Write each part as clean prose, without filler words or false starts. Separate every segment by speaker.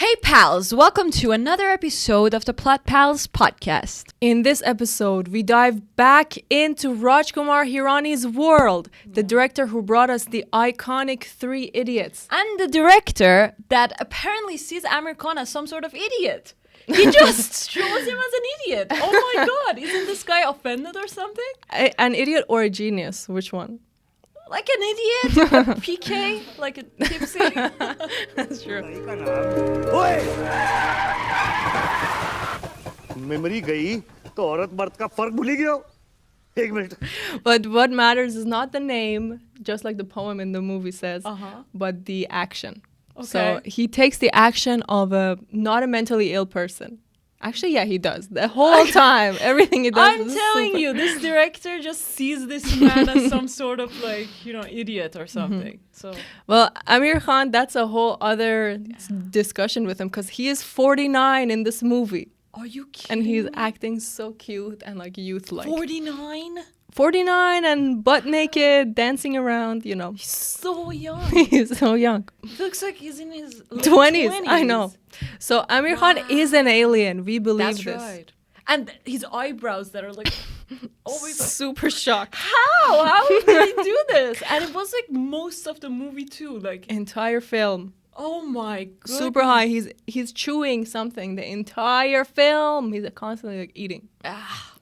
Speaker 1: Hey pals, welcome to another episode of the Plot Pals podcast.
Speaker 2: In this episode, we dive back into Rajkumar Hirani's world, the director who brought us the iconic Three Idiots.
Speaker 1: And the director that apparently sees Aamir Khan as some sort of idiot. He just shows him as an idiot. Oh my god, isn't this guy offended or something?
Speaker 2: An idiot or a genius? Which one?
Speaker 1: Like an idiot, a PK, like a tipsy.
Speaker 2: That's true.
Speaker 3: Memory गई तो औरत मर्द का फर्क भूल ही गया हो. एक minute.
Speaker 2: But what matters is not the name, just like the poem in the movie says, but the action.
Speaker 1: Okay.
Speaker 2: So he takes the action of not a mentally ill person. Actually, yeah, he does. The whole time, everything he does.
Speaker 1: I'm telling you, this director just sees this man as some sort of idiot or something. So,
Speaker 2: well, Aamir Khan, that's a whole other discussion with him because he is 49 in this movie.
Speaker 1: Are you kidding?
Speaker 2: And he's acting so cute and like youth-like.
Speaker 1: 49?
Speaker 2: 49 and butt naked, dancing around, you know.
Speaker 1: He's so young.
Speaker 2: He's so young.
Speaker 1: He looks like he's in his late
Speaker 2: 20s. I know. So Aamir Khan is an alien. We believe
Speaker 1: That's
Speaker 2: this.
Speaker 1: Right. And his eyebrows that are like always
Speaker 2: super shocked.
Speaker 1: How did he do this? And it was like most of the movie too, like
Speaker 2: entire film.
Speaker 1: Oh my god.
Speaker 2: Super high. He's chewing something the entire film. He's constantly like eating.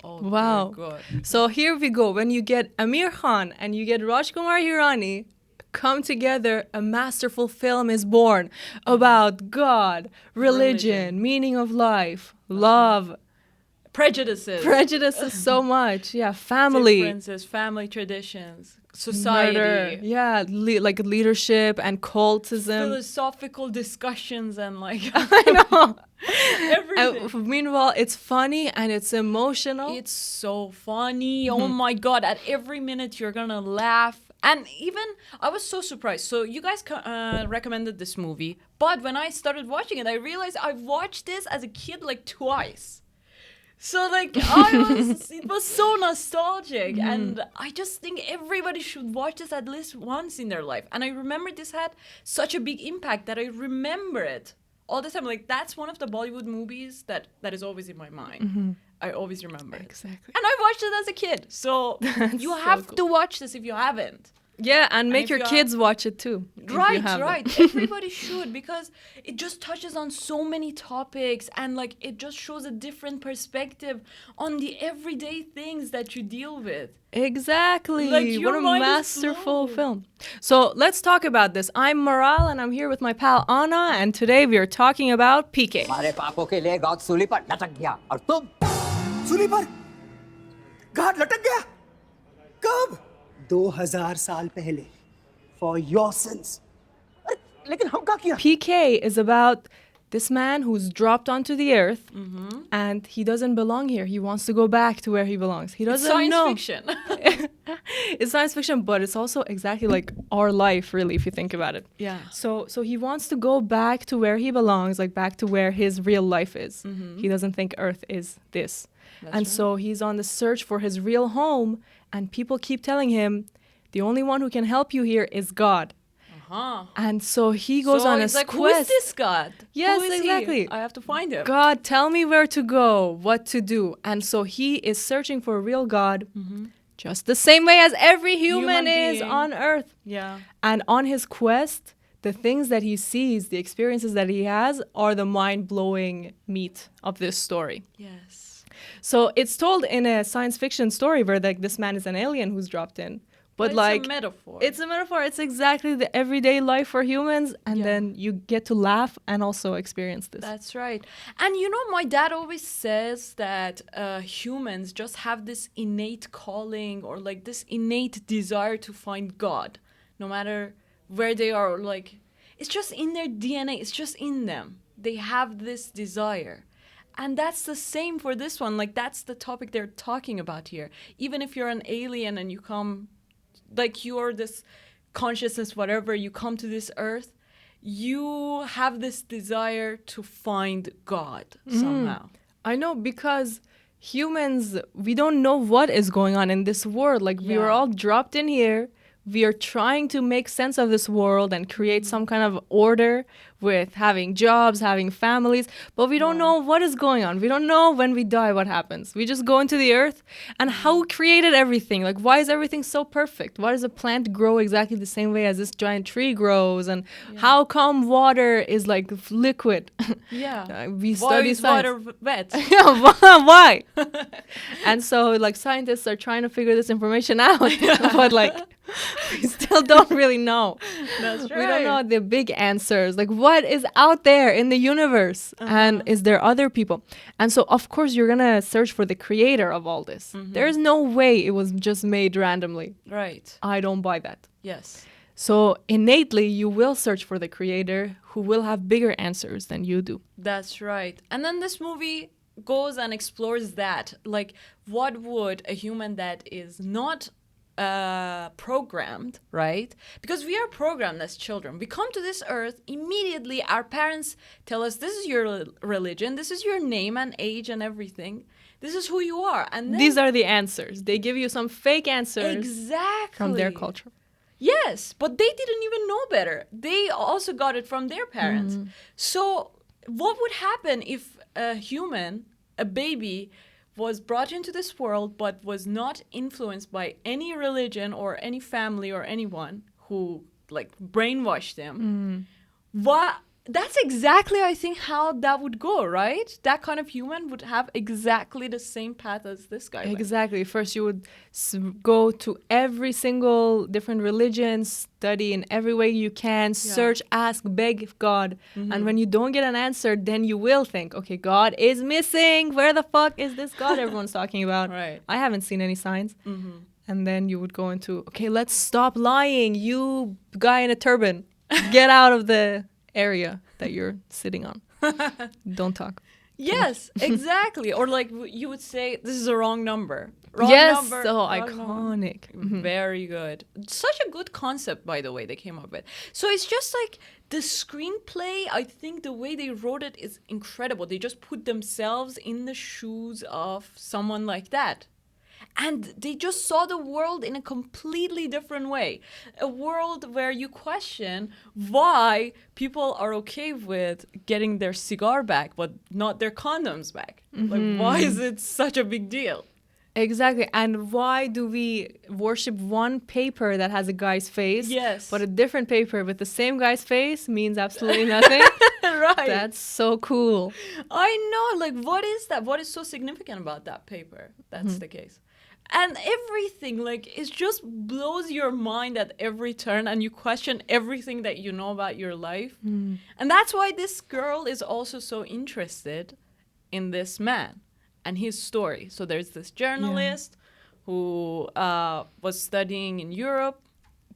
Speaker 2: Wow.
Speaker 1: God.
Speaker 2: So here we go. When you get Aamir Khan and you get Rajkumar Hirani come together, a masterful film is born about God, religion, meaning of life, love, prejudices so much. Yeah, family.
Speaker 1: Differences, family traditions, society.
Speaker 2: Murder. Yeah, like leadership and cultism.
Speaker 1: Philosophical discussions and like
Speaker 2: I know.
Speaker 1: Everything.
Speaker 2: And meanwhile, it's funny and it's emotional.
Speaker 1: It's so funny. Oh my god, at every minute you're gonna laugh. And even, I was so surprised. So you guys recommended this movie, but when I started watching it, I realized I've watched this as a kid like twice. So like, it was so nostalgic. And I just think everybody should watch this at least once in their life. And I remember this had such a big impact that I remember it all the time. Like, that's one of the Bollywood movies that is always in my mind. I always remember
Speaker 2: Exactly.
Speaker 1: it. And I watched it as a kid. So you have to watch this if you haven't.
Speaker 2: Yeah, and make your kids watch it too.
Speaker 1: Right. Everybody should, because it just touches on so many topics and like it just shows a different perspective on the everyday things that you deal with.
Speaker 2: Exactly.
Speaker 1: Like,
Speaker 2: what a masterful film. So let's talk about this. I'm Maral and I'm here with my pal Anna, and today we are talking about PK.
Speaker 4: हमारे पापों के लिए God सूली पर लटक गया और तुम
Speaker 5: सूली पर घाट लटक गया कब 2000 साल पहले for your sins. लेकिन हम क्या किया?
Speaker 2: PK is about this man who's dropped onto the earth and he doesn't belong here. He wants to go back to where he belongs. He doesn't know.
Speaker 1: It's science fiction.
Speaker 2: It's science fiction, but it's also exactly like our life, really, if you think about it.
Speaker 1: Yeah.
Speaker 2: So he wants to go back to where he belongs, like back to where his real life is. He doesn't think Earth is this. So he's on the search for his real home, and people keep telling him, the only one who can help you here is God. And so he goes on a
Speaker 1: like,
Speaker 2: quest.
Speaker 1: who is this God?
Speaker 2: Yes,
Speaker 1: who is
Speaker 2: exactly.
Speaker 1: He? I have to find him.
Speaker 2: God, tell me where to go, what to do. And so he is searching for a real God, just the same way as every human is
Speaker 1: being.
Speaker 2: on Earth.
Speaker 1: Yeah.
Speaker 2: And on his quest, the things that he sees, the experiences that he has, are the mind-blowing meat of this story.
Speaker 1: Yes.
Speaker 2: So it's told in a science fiction story where like this man is an alien who's dropped in. But like,
Speaker 1: it's a metaphor.
Speaker 2: It's a metaphor. It's exactly the everyday life for humans. And then you get to laugh and also experience this.
Speaker 1: That's right. And you know, my dad always says that humans just have this innate calling or like this innate desire to find God, no matter where they are. Or like, it's just in their DNA. It's just in them. They have this desire. And that's the same for this one. Like, that's the topic they're talking about here. Even if you're an alien and you come, like you're this consciousness, whatever, you come to this earth, you have this desire to find God somehow.
Speaker 2: I know, because humans, we don't know what is going on in this world. Like, we were all dropped in here. We are trying to make sense of this world and create some kind of order, with having jobs, having families, but we don't know what is going on. We don't know when we die what happens. We just go into the earth, and how created everything. Like, why is everything so perfect? Why does a plant grow exactly the same way as this giant tree grows? And how come water is like liquid?
Speaker 1: Yeah.
Speaker 2: We
Speaker 1: Why
Speaker 2: study
Speaker 1: is
Speaker 2: science.
Speaker 1: water wet?
Speaker 2: Yeah, why? And so, like, scientists are trying to figure this information out, but like, we still don't really know.
Speaker 1: That's right.
Speaker 2: We don't know the big answers. Like, what is out there in the universe? And is there other people? And so, of course, you're going to search for the creator of all this. There's no way it was just made randomly.
Speaker 1: Right.
Speaker 2: I don't buy that.
Speaker 1: Yes.
Speaker 2: So, innately, you will search for the creator who will have bigger answers than you do.
Speaker 1: That's right. And then this movie goes and explores that. Like, what would a human that is not programmed, right? Because we are programmed as children. We come to this earth, immediately our parents tell us, this is your religion, this is your name and age and everything. This is who you are. And then
Speaker 2: These are the answers. They give you some fake answers
Speaker 1: exactly
Speaker 2: from their culture.
Speaker 1: Yes, but they didn't even know better. They also got it from their parents. So what would happen if a human, a baby, was brought into this world but was not influenced by any religion or any family or anyone who like brainwashed them? What? That's exactly, I think, how that would go, right? That kind of human would have exactly the same path as this guy went.
Speaker 2: Exactly. First, you would go to every single different religion, study in every way you can, search, ask, beg God. And when you don't get an answer, then you will think, okay, God is missing. Where the fuck is this God everyone's talking about?
Speaker 1: Right.
Speaker 2: I haven't seen any signs. And then you would go into, okay, let's stop lying. You guy in a turban, get out of the area that you're sitting on. Don't talk.
Speaker 1: Yes, exactly. Or like you would say, this is a wrong number. Wrong
Speaker 2: Yes,
Speaker 1: number,
Speaker 2: so
Speaker 1: wrong
Speaker 2: iconic.
Speaker 1: number. Very good. Such a good concept, by the way, they came up with. So it's just like the screenplay, I think the way they wrote it is incredible. They just put themselves in the shoes of someone like that. And they just saw the world in a completely different way. A world where you question why people are okay with getting their cigar back, but not their condoms back. Like, why is it such a big deal?
Speaker 2: Exactly. And why do we worship one paper that has a guy's face,
Speaker 1: Yes.
Speaker 2: but a different paper with the same guy's face means absolutely nothing?
Speaker 1: Right.
Speaker 2: That's so cool.
Speaker 1: I know. Like, what is that? What is so significant about that paper? That's the case. And everything, like, it just blows your mind at every turn, and you question everything that you know about your life. And that's why this girl is also so interested in this man and his story. So there's this journalist who was studying in Europe.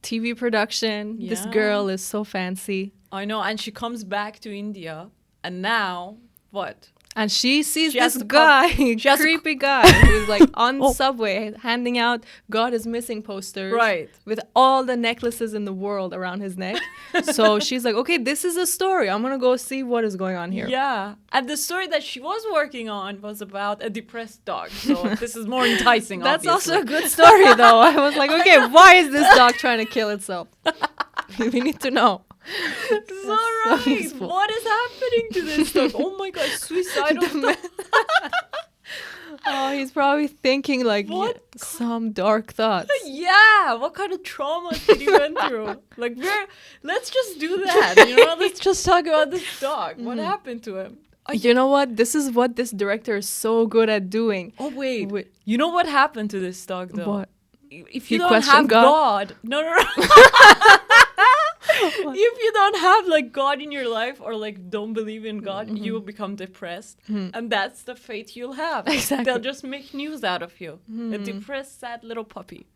Speaker 2: TV production. This
Speaker 1: Yeah.
Speaker 2: girl is so fancy.
Speaker 1: I know, and she comes back to India, and now, what?
Speaker 2: And she sees
Speaker 1: She has
Speaker 2: this
Speaker 1: to
Speaker 2: guy,
Speaker 1: she has to
Speaker 2: creepy guy, who's like on the subway handing out God is missing posters.
Speaker 1: Right.
Speaker 2: With all the necklaces in the world around his neck. So she's like, okay, this is a story. I'm going to go see what is going on here.
Speaker 1: Yeah. And the story that she was working on was about a depressed dog. So this is more enticing,
Speaker 2: That's
Speaker 1: obviously.
Speaker 2: also a good story, though. I was like, okay, why is this dog trying to kill itself? We need to know.
Speaker 1: So right.
Speaker 2: useful.
Speaker 1: What is happening to this dog? Oh my god, suicidal dog.
Speaker 2: Oh, he's probably thinking like
Speaker 1: What?
Speaker 2: some dark thoughts.
Speaker 1: Yeah, what kind of trauma did he went through? Like, let's just do that, let's just talk about this dog. What happened to him?
Speaker 2: You know what? This is what this director is so good at doing.
Speaker 1: Oh wait,
Speaker 2: Wait.
Speaker 1: you know what happened to this dog though?
Speaker 2: What?
Speaker 1: If
Speaker 2: He
Speaker 1: you don't
Speaker 2: questioned
Speaker 1: have
Speaker 2: God?
Speaker 1: no. If you don't have like God in your life, or like don't believe in God, you will become depressed, and that's the fate you'll have.
Speaker 2: Exactly.
Speaker 1: They'll just make news out of you, a depressed, sad little puppy.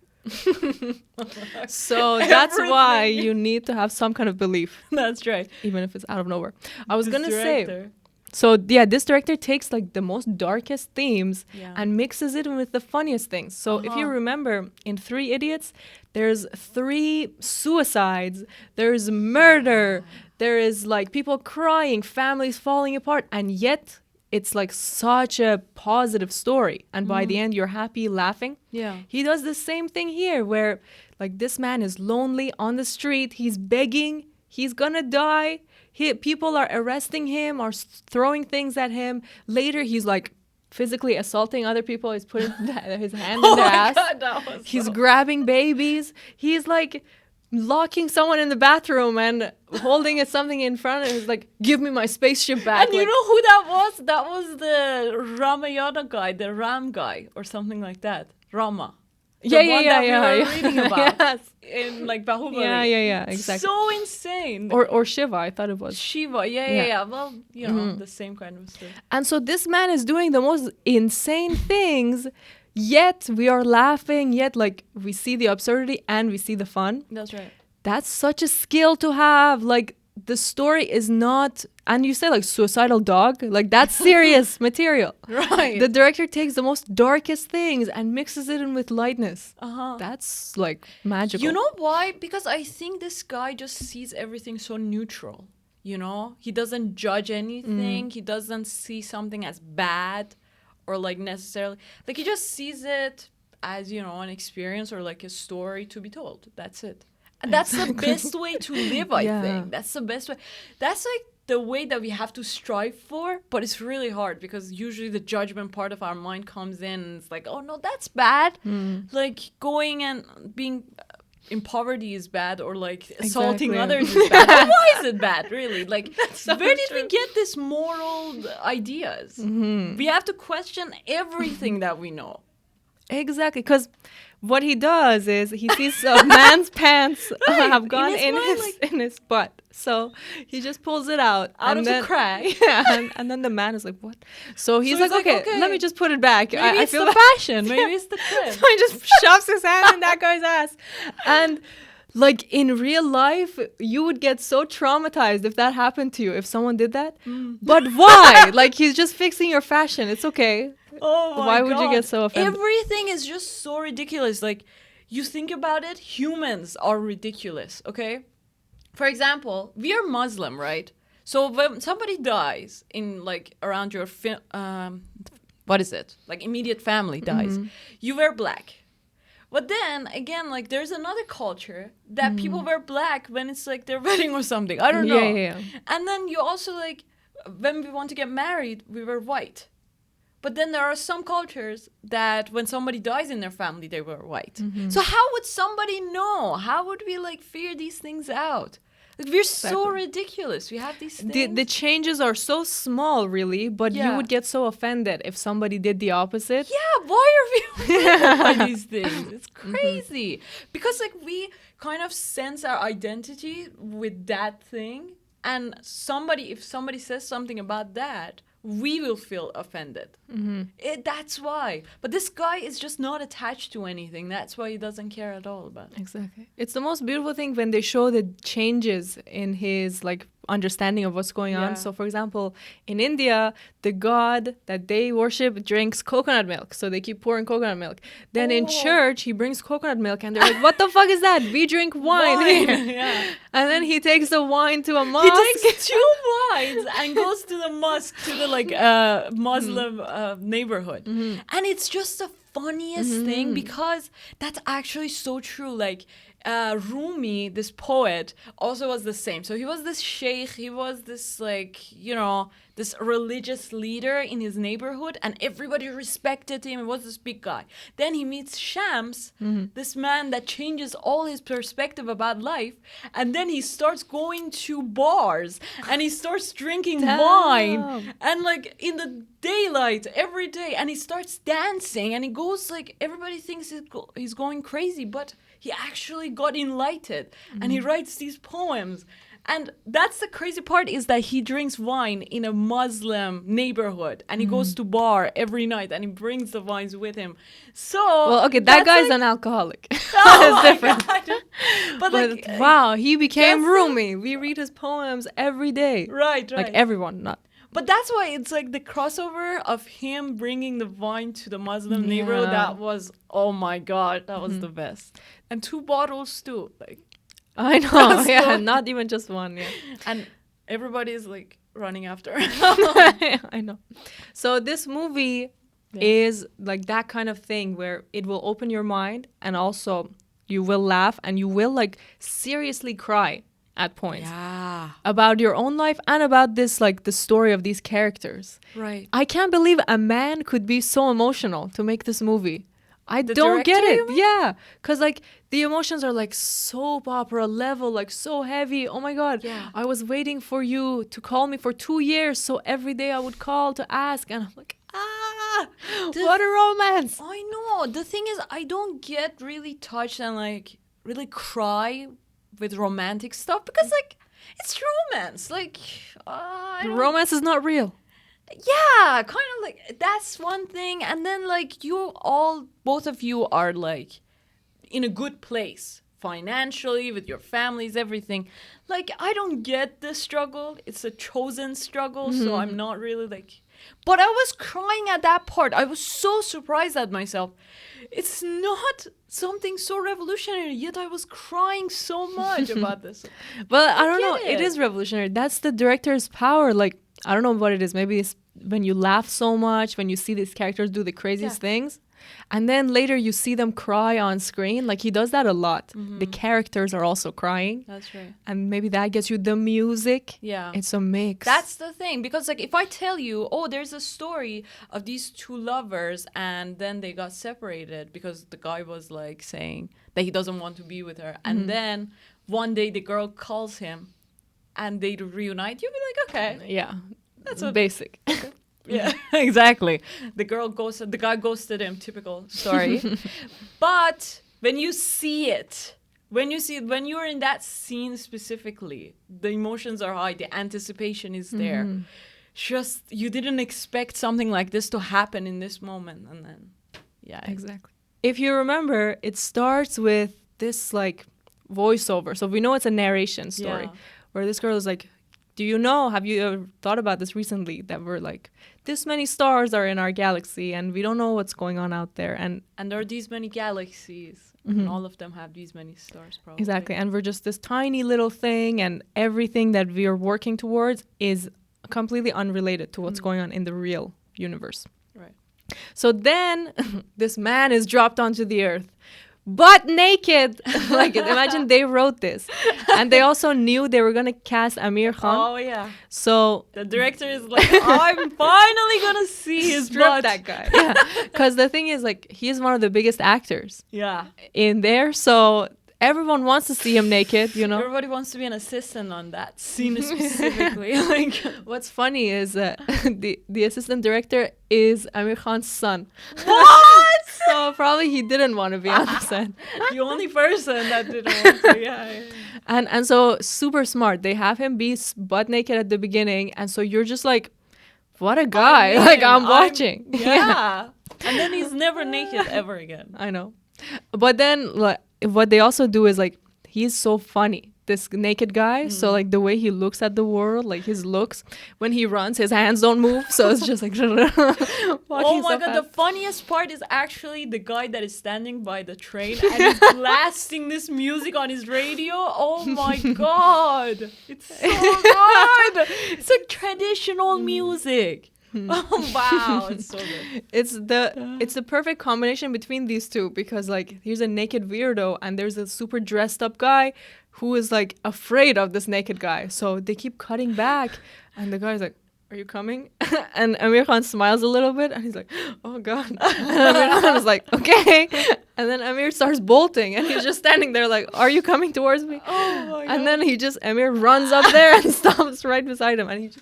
Speaker 2: So that's why you need to have some kind of belief,
Speaker 1: That's right.
Speaker 2: even if it's out of nowhere. I was
Speaker 1: This
Speaker 2: gonna say,
Speaker 1: director.
Speaker 2: so yeah, this director takes like the most darkest themes
Speaker 1: Yeah.
Speaker 2: and mixes it with the funniest things. So if you remember, in Three Idiots, there's 3 suicides, there's murder, there is like people crying, families falling apart, and yet it's like such a positive story. And by the end, you're happy, laughing.
Speaker 1: Yeah.
Speaker 2: He does the same thing here, where like this man is lonely on the street, he's begging, he's gonna die. People are arresting him or throwing things at him. Later, he's like physically assaulting other people. He's putting his hand in their ass.
Speaker 1: God, that was
Speaker 2: He's grabbing babies. He's like locking someone in the bathroom and holding something in front of him. He's like, give me my spaceship back.
Speaker 1: And you know who that was? That was the Ramayana guy, the Ram guy, or something like that. Rama. The one that we were reading about
Speaker 2: Yes.
Speaker 1: in like Bahubali.
Speaker 2: Yeah, exactly.
Speaker 1: So insane.
Speaker 2: Or Shiva, I thought it was.
Speaker 1: Shiva, yeah. Well, you know, the same kind of stuff.
Speaker 2: And so this man is doing the most insane things, yet we are laughing, yet like we see the absurdity and we see the fun.
Speaker 1: That's right.
Speaker 2: That's such a skill to have. Like the story is not, and you say like suicidal dog, like that's serious material.
Speaker 1: Right.
Speaker 2: The director takes the most darkest things and mixes it in with lightness. That's like magical.
Speaker 1: You know why? Because I think this guy just sees everything so neutral. You know, he doesn't judge anything. He doesn't see something as bad or like necessarily, like he just sees it as, you know, an experience or like a story to be told. That's it. And that's the best way to live, I think. That's the best way. That's like the way that we have to strive for, but it's really hard because usually the judgment part of our mind comes in and it's like, oh no, that's bad. Like going and being in poverty is bad, or like assaulting others is bad. But why is it bad, really? Like, where did we get these moral ideas? We have to question everything that we know.
Speaker 2: Exactly, because what he does is he sees a man's pants have gone in his butt, so he just pulls it out
Speaker 1: of the crack.
Speaker 2: Yeah, and then the man is like, "What?" So he's like, okay, let me just put it back.
Speaker 1: Maybe
Speaker 2: I feel
Speaker 1: the fashion. Maybe it's the trend.
Speaker 2: So he just shoves his hand in that guy's ass, and like in real life, you would get so traumatized if that happened to you, if someone did that. But why? Like he's just fixing your fashion. It's okay.
Speaker 1: Oh my
Speaker 2: Why
Speaker 1: God.
Speaker 2: would you get so offended?
Speaker 1: Everything is just so ridiculous. Like, you think about it, humans are ridiculous, okay? For example, we are Muslim, right? So when somebody dies in, like, around your, what is it? Like, immediate family dies, you wear black. But then, again, like, there's another culture that people wear black when it's, like, their wedding or something. I don't know.
Speaker 2: Yeah.
Speaker 1: And then you also, like, when we want to get married, we wear white. But then there are some cultures that when somebody dies in their family, they wear white. So how would somebody know? How would we like figure these things out? Like, we're so ridiculous. We have these things.
Speaker 2: The changes are so small, really, but you would get so offended if somebody did the opposite.
Speaker 1: Yeah, why are we offended by these things? It's crazy. Because like we kind of sense our identity with that thing. And if somebody says something about that, we will feel offended. That's why. But this guy is just not attached to anything. That's why he doesn't care at all about it.
Speaker 2: Exactly. It's the most beautiful thing when they show the changes in his like understanding of what's going on. So for example, in India, the god that they worship drinks coconut milk. So they keep pouring coconut milk. Then in church, he brings coconut milk and they're like, what the fuck is that? We drink wine. And then he takes the wine to a mosque.
Speaker 1: He takes 2 wines and goes to the mosque, to the like Muslim neighborhood. And it's just the funniest thing because that's actually so true. Like Rumi, this poet, also was the same. So he was this sheikh, he was this like, you know, this religious leader in his neighborhood, and everybody respected him. He was this big guy. Then he meets Shams, this man that changes all his perspective about life, and then he starts going to bars and he starts drinking wine and like in the daylight every day, and he starts dancing and he goes like, everybody thinks he's going crazy, but he actually got enlightened and he writes these poems. And that's the crazy part, is that he drinks wine in a Muslim neighborhood and he goes to bar every night and he brings the wines with him. So
Speaker 2: well, okay, that guy's an alcoholic.
Speaker 1: Oh
Speaker 2: That's different.
Speaker 1: But like,
Speaker 2: wow, he became Rumi. We read his poems every day.
Speaker 1: Right.
Speaker 2: Like everyone, not.
Speaker 1: But that's why it's like the crossover of him bringing the wine to the Muslim neighborhood. That was, oh my God, that was the best. And 2 bottles too, like.
Speaker 2: I know, yeah, not even just one, yeah.
Speaker 1: And everybody's like running after.
Speaker 2: I know. So this movie is like that kind of thing where it will open your mind, and also you will laugh and you will like seriously cry at points.
Speaker 1: Yeah.
Speaker 2: about your own life and about this, like, the story of these characters.
Speaker 1: Right.
Speaker 2: I can't believe a man could be so emotional to make this movie. I
Speaker 1: The
Speaker 2: don't get
Speaker 1: director,
Speaker 2: it.
Speaker 1: you mean?
Speaker 2: Yeah. Because, like, the emotions are, like, soap opera level, like, so heavy. Oh, my God.
Speaker 1: Yeah.
Speaker 2: I was waiting for you to call me for 2 years. So every day I would call to ask. And I'm like, what a romance.
Speaker 1: I know. The thing is, I don't get really touched and, like, really cry with romantic stuff because, like, it's romance. Like, I don't
Speaker 2: Romance is not real.
Speaker 1: yeah, kind of like that's one thing, and then like both of you are like in a good place financially with your families, everything. Like, I don't get the struggle. It's a chosen struggle, so I'm not really like. But I was crying at that part. I was so surprised at myself. It's not something so revolutionary, yet I was crying so much about this.
Speaker 2: But I don't know.
Speaker 1: get
Speaker 2: It
Speaker 1: it.
Speaker 2: is revolutionary. That's the director's power. Like, I don't know what it is. Maybe it's when you laugh so much, when you see these characters do the craziest things. And then later you see them cry on screen. Like, he does that a lot. The characters are also crying.
Speaker 1: That's right.
Speaker 2: And maybe that gets you the music.
Speaker 1: Yeah.
Speaker 2: It's a mix.
Speaker 1: That's the thing, because like if I tell you, oh, there's a story of these two lovers and then they got separated because the guy was like saying that he doesn't want to be with her, and then one day the girl calls him and they reunite, you'll be like, okay,
Speaker 2: yeah.
Speaker 1: that's what.
Speaker 2: Basic.
Speaker 1: Yeah, exactly. The guy ghosted him. Typical story. But when you see it, when you're in that scene specifically, the emotions are high, the anticipation is there. Just you didn't expect something like this to happen in this moment, and then
Speaker 2: Exactly. If you remember, it starts with this like voiceover. So we know it's a narration story where this girl is like, have you ever thought about this recently, that we're like, this many stars are in our galaxy and we don't know what's going on out there. And
Speaker 1: there are these many galaxies, and all of them have these many stars, probably.
Speaker 2: exactly. And we're just this tiny little thing, and everything that we are working towards is completely unrelated to what's going on in the real universe.
Speaker 1: Right.
Speaker 2: So then this man is dropped onto the earth, butt naked. Like, imagine they wrote this. And they also knew they were going to cast Aamir Khan.
Speaker 1: Oh yeah.
Speaker 2: So
Speaker 1: The director is like, I'm finally gonna see his
Speaker 2: strip
Speaker 1: butt.
Speaker 2: that guy. Yeah. Because the thing is, like, he is one of the biggest actors
Speaker 1: Yeah.
Speaker 2: in there. So everyone wants to see him naked, you know.
Speaker 1: Everybody wants to be an assistant on that scene specifically. Like,
Speaker 2: What's funny is that the assistant director is Aamir Khan's son.
Speaker 1: what?
Speaker 2: So probably he didn't want to be on the set.
Speaker 1: The only person that didn't want to. Yeah.
Speaker 2: And so super smart. They have him be butt naked at the beginning, and so you're just like, what a guy. Like, I'm watching.
Speaker 1: Yeah. And then he's never naked ever again.
Speaker 2: I know. But then like, what they also do is like, he's so funny, this naked guy. So like the way he looks at the world, like his looks, when he runs, his hands don't move. So it's just like,
Speaker 1: Oh my god, the funniest part is actually the guy that is standing by the train and is blasting this music on his radio. Oh my god. It's so good. It's like traditional music. Oh wow, it's so good.
Speaker 2: It's the perfect combination between these two, because like here's a naked weirdo and there's a super dressed up guy who is like afraid of this naked guy. So they keep cutting back and the guy's like, are you coming? And Aamir Khan smiles a little bit and he's like, oh god. And Aamir Khan is like, okay. And then Aamir starts bolting and he's just standing there like, are you coming towards me?
Speaker 1: Oh my god.
Speaker 2: And then Aamir runs up there and stops right beside him, and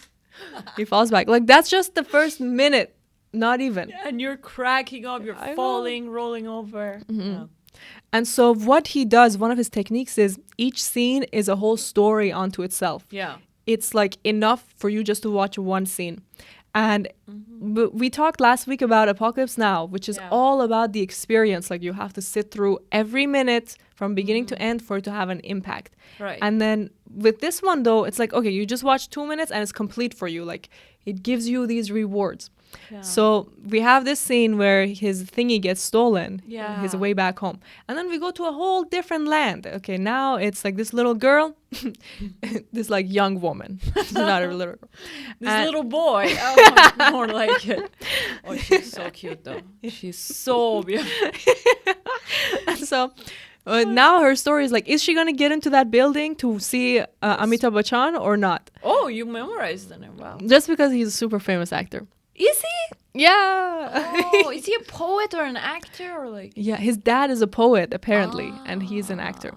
Speaker 2: he falls back. Like, that's just the first minute, not even.
Speaker 1: And you're cracking up, you're falling, rolling over. Yeah.
Speaker 2: And so what he does, one of his techniques is each scene is a whole story onto itself.
Speaker 1: Yeah.
Speaker 2: It's like enough for you just to watch one scene. And we talked last week about Apocalypse Now, which is all about the experience. Like, you have to sit through every minute from beginning to end for it to have an impact.
Speaker 1: Right.
Speaker 2: And then with this one, though, it's like, okay, you just watch 2 minutes and it's complete for you. Like, it gives you these rewards.
Speaker 1: Yeah.
Speaker 2: So we have this scene where his thingy gets stolen, his
Speaker 1: Yeah.
Speaker 2: way back home. And then we go to a whole different land. Okay, now it's like this little girl, this like young woman. She's not a little girl.
Speaker 1: This little boy. Oh, more like it. Oh, she's so cute though. She's so beautiful.
Speaker 2: And so Now her story is like, is she gonna get into that building to see Amitabh Bachchan or not?
Speaker 1: Oh, you memorized the name. Wow.
Speaker 2: Just because he's a super famous actor.
Speaker 1: Is he?
Speaker 2: Yeah.
Speaker 1: Oh, is he a poet or an actor or like?
Speaker 2: Yeah, his dad is a poet apparently, and he's an actor.